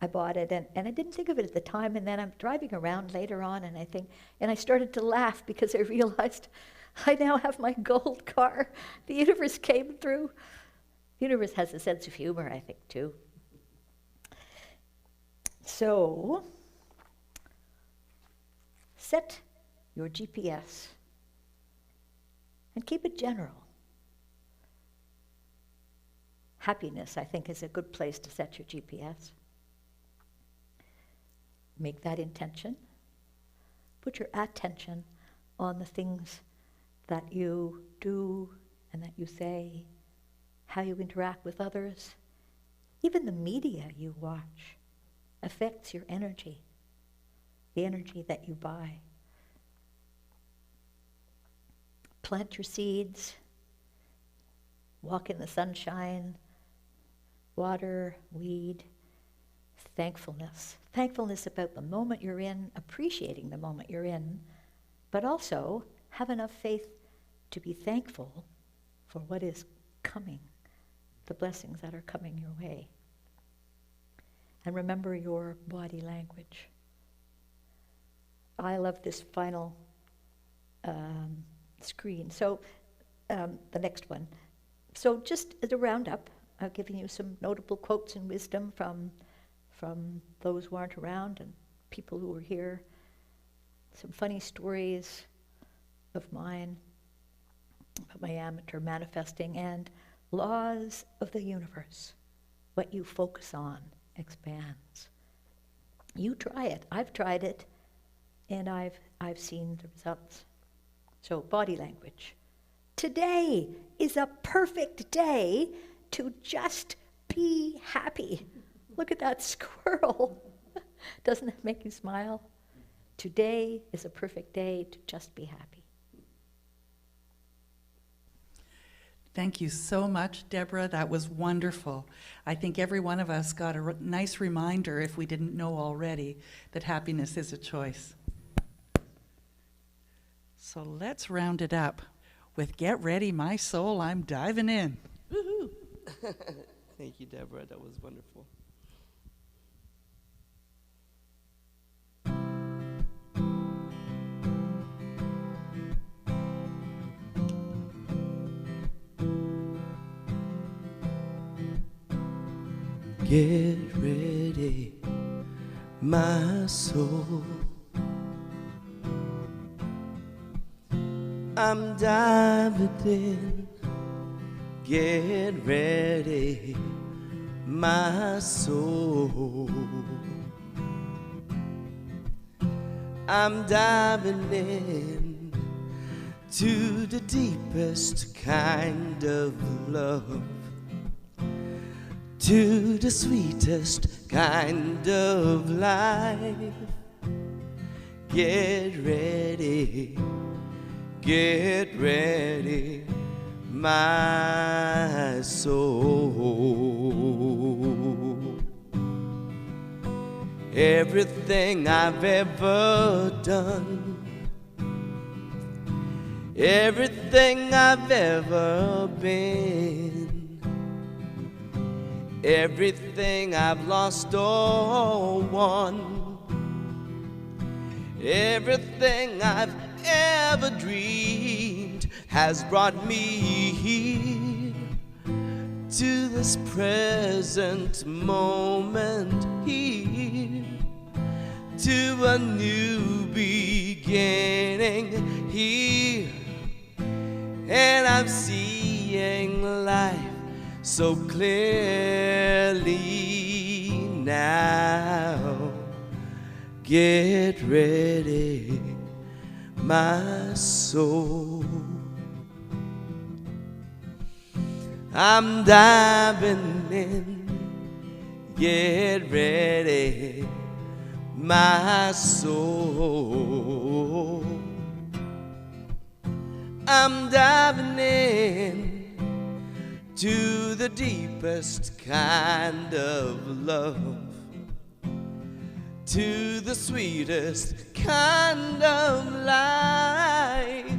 I bought it, and I didn't think of it at the time, and then I'm driving around later on, and I started to laugh because I realized I now have my gold car. The universe came through. The universe has a sense of humor, I think, too. So, set your GPS and keep it general. Happiness, I think, is a good place to set your GPS. Make that intention. Put your attention on the things that you do and that you say, how you interact with others. Even the media you watch affects your energy, the energy that you buy. Plant your seeds. walk in the sunshine, water, weed, thankfulness. Thankfulness about the moment you're in, appreciating the moment you're in, but also have enough faith to be thankful for what is coming, the blessings that are coming your way. And remember your body language. I love this final screen. So the next one. So just as a roundup, I've given you some notable quotes and wisdom from those who aren't around and people who were here. Some funny stories of mine about my amateur manifesting, and laws of the universe. What you focus on expands. You try it. I've tried it, and I've seen the results. So body language. Today is a perfect day to just be happy. Look at that squirrel. Doesn't that make you smile? Today is a perfect day to just be happy. Thank you so much, Deborah. That was wonderful. I think every one of us got a nice reminder, if we didn't know already, that happiness is a choice. So let's round it up with Get Ready, My Soul, I'm Diving In. Woohoo! Thank you, Deborah. That was wonderful. Get ready, my soul. I'm diving in. Get ready, my soul. I'm diving in to the deepest kind of love, to the sweetest kind of life. Get ready, my soul. Everything I've ever done, everything I've ever been, everything I've lost or won, everything I've ever dreamed has brought me here to this present moment here, to a new beginning here. And I'm seeing life so clearly now. Get ready, my soul. I'm diving in. Get ready, my soul. I'm diving in to the deepest kind of love, to the sweetest kind of life.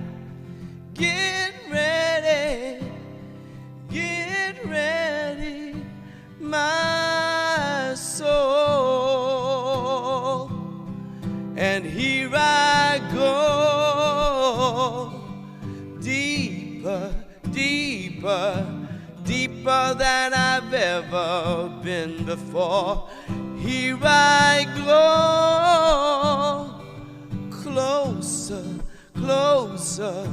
Get ready, my soul. And here I go, deeper, deeper, deeper than I've ever been before. Here I go, closer, closer,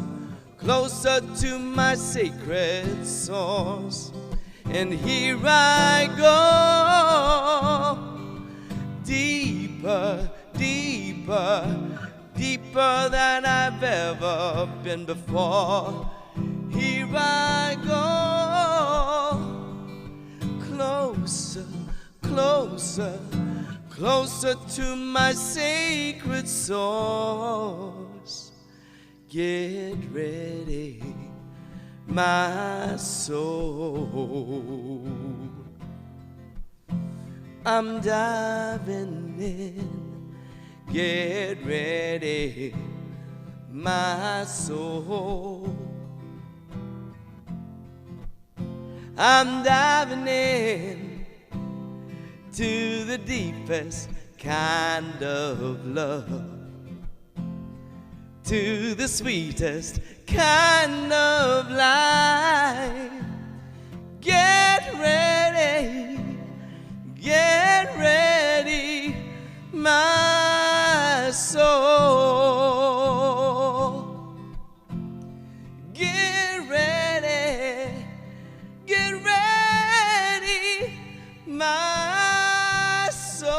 closer to my sacred source. And here I go, deeper, deeper, deeper than I've ever been before. Here I go, closer, closer, closer to my sacred source. Get ready, my soul. I'm diving in, get ready, my soul. I'm diving in to the deepest kind of love, to the sweetest kind of life. Get ready, my soul. Get ready, my soul.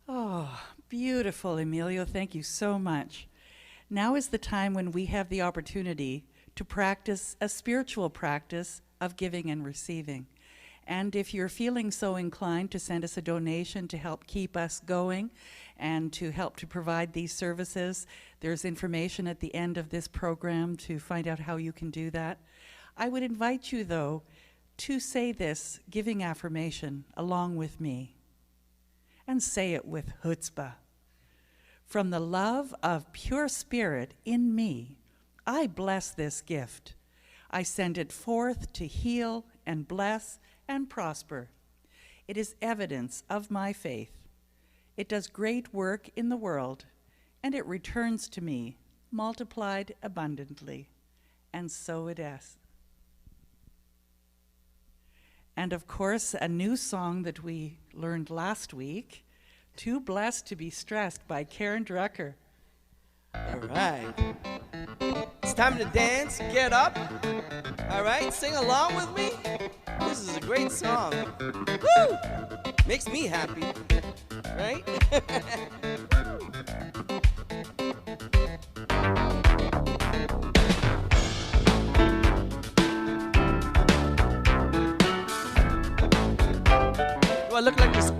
Oh, beautiful, Emilio. Thank you so much. Now is the time when we have the opportunity to practice a spiritual practice of giving and receiving. And if you're feeling so inclined to send us a donation to help keep us going and to help to provide these services, there's information at the end of this program to find out how you can do that. I would invite you, though, to say this giving affirmation along with me, and say it with chutzpah. From the love of pure spirit in me, I bless this gift. I send it forth to heal and bless and prosper. It is evidence of my faith. It does great work in the world, and it returns to me multiplied abundantly. And so it is. And of course, a new song that we learned last week, Too Blessed to Be Stressed by Karen Drucker. All right. It's time to dance, get up. All right, sing along with me. This is a great song. Woo! Makes me happy, right? Do I look like this?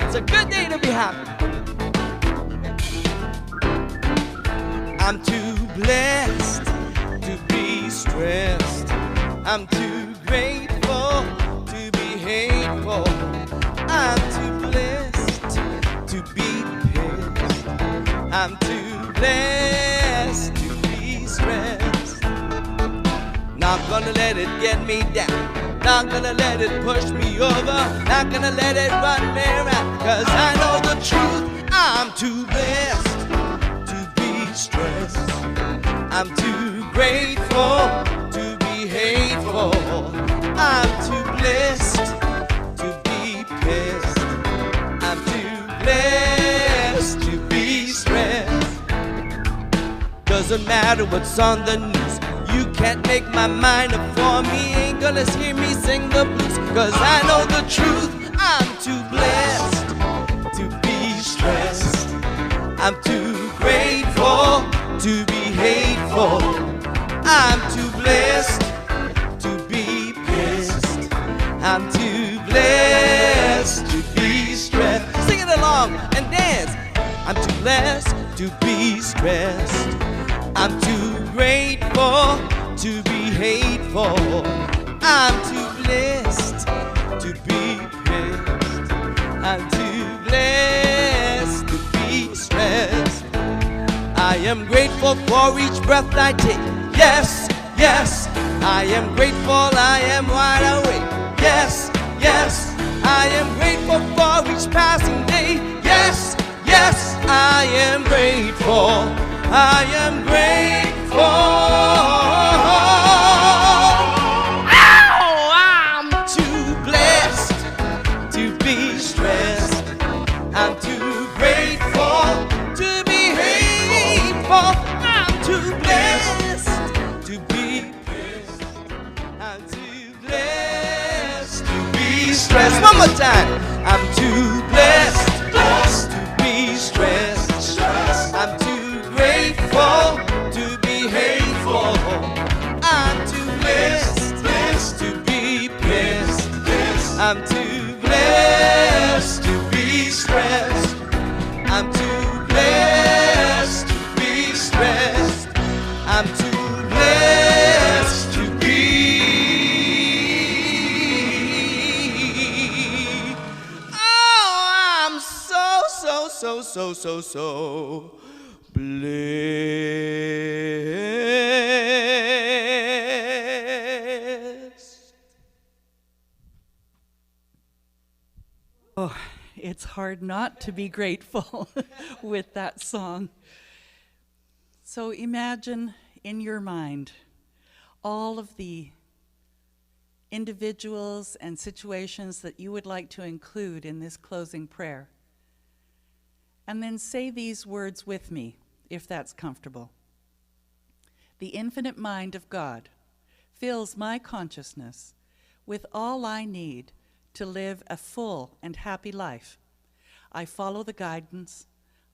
It's a good day to be happy. I'm too blessed to be stressed. I'm too grateful to be hateful. I'm too blessed to be pissed. I'm too blessed to be stressed. Not gonna let it get me down. Not gonna let it push me over. Not gonna let it run me around. 'Cause I know the truth. I'm too blessed to be stressed. I'm too grateful to be hateful. I'm too blessed to be pissed. I'm too blessed to be stressed. Doesn't matter what's on the news. You can't make my mind up for me. Ain't gonna hear me sing the blues. 'Cause I know the truth. I'm too blessed to be stressed. I'm too grateful to be hateful. I'm too blessed to be pissed. I'm too blessed to be stressed. Sing it along and dance. I'm too blessed to be stressed. I'm too grateful to be hateful. I'm too blessed to be pissed. I'm too blessed to be stressed. I am grateful for each breath I take. Yes, yes, I am grateful, I am wide awake. Yes, yes, I am grateful for each passing day. Yes, yes, I am grateful. I am grateful. Ow! I'm too blessed to be stressed. I'm too grateful to be hateful. I'm too blessed to be pissed. I'm too blessed to be stressed. One more time. I'm too blessed to be stressed. I'm too grateful to be hateful. I'm too blessed to be pissed. I'm too blessed. so blessed. Oh, it's hard not to be grateful with that song. So imagine in your mind all of the individuals and situations that you would like to include in this closing prayer. And then say these words with me, if that's comfortable. The infinite mind of God fills my consciousness with all I need to live a full and happy life. I follow the guidance.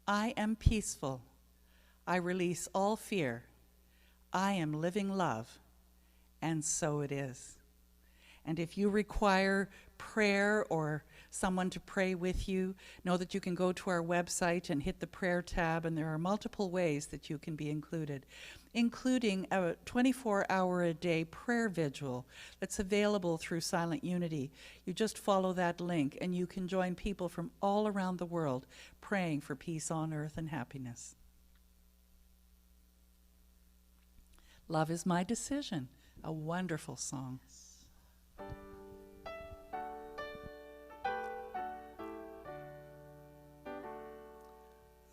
I am peaceful. I release all fear. I am living love. And so it is. And if you require prayer or someone to pray with you, know that you can go to our website and hit the prayer tab, and there are multiple ways that you can be included, including a 24-hour-a-day prayer vigil that's available through Silent Unity. You just follow that link, and you can join people from all around the world praying for peace on earth and happiness. Love is My Decision, a wonderful song.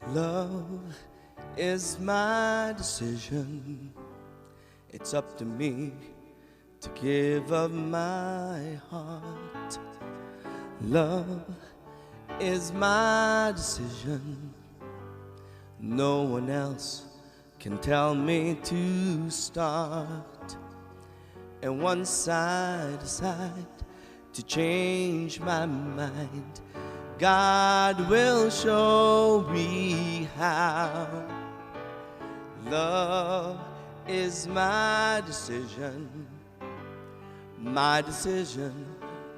Love is my decision. It's up to me to give of my heart. Love is my decision. No one else can tell me to start. And once I decide to change my mind, God will show me how. Love is my decision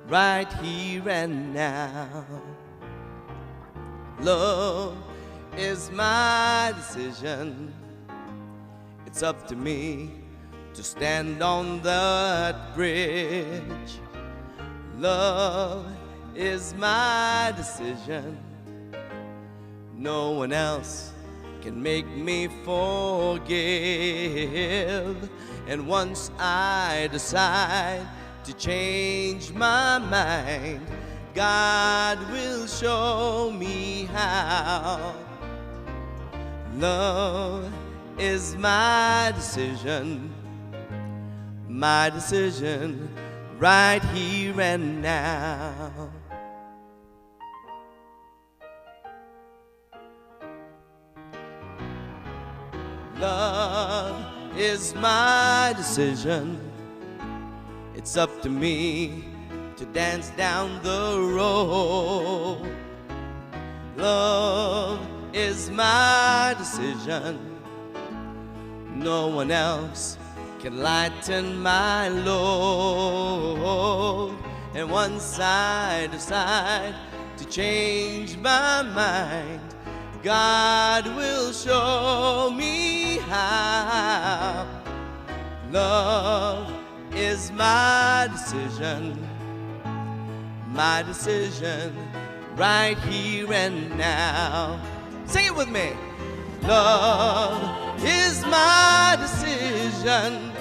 right here and now. Love is my decision. It's up to me to stand on that bridge. Love is my decision. No one else can make me forgive. And once I decide to change my mind, God will show me how. Love is my decision right here and now. Love is my decision. It's up to me to dance down the road. Love is my decision. No one else can lighten my load. And once I decide to change my mind, God will show me how. Love is my decision right here and now. Sing it with me. Love is my decision.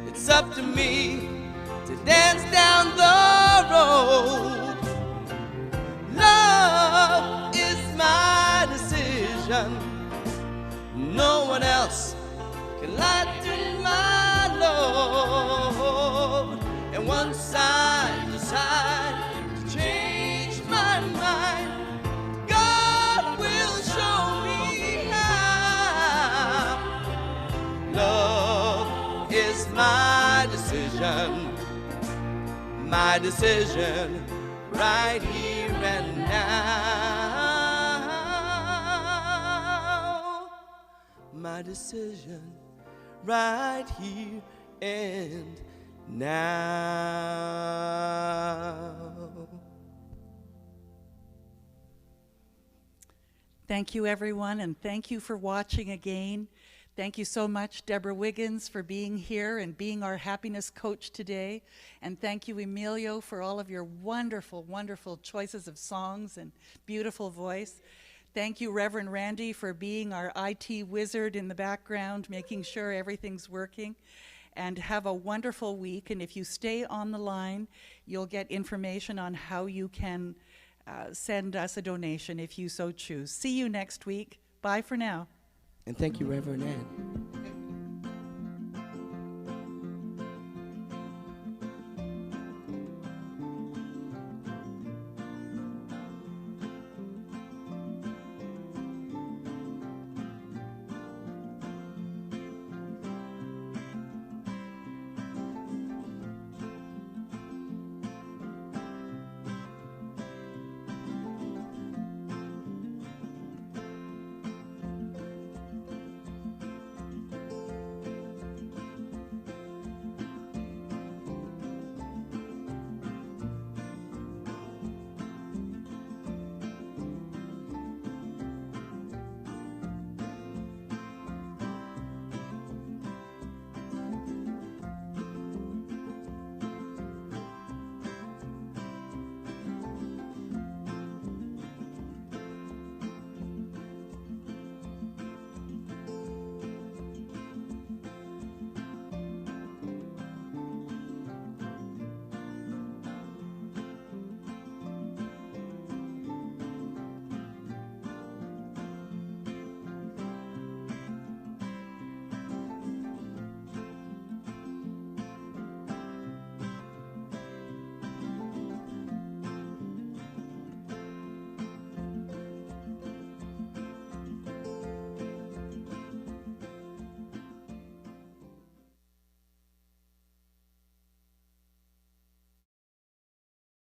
It's up to me to dance down the road. Love is my decision. No one else can lighten my load. And once I decide to change my mind, God will show me how. Love is my decision right here and now. My decision right here and now. Thank you, everyone, and thank you for watching again. Thank you so much, Deborah Wiggins, for being here and being our happiness coach today. And thank you, Emilio, for all of your wonderful, wonderful choices of songs and beautiful voice. Thank you, Reverend Randy, for being our IT wizard in the background, making sure everything's working. And have a wonderful week. And if you stay on the line, you'll get information on how you can send us a donation if you so choose. See you next week. Bye for now. And thank you, Reverend Ann.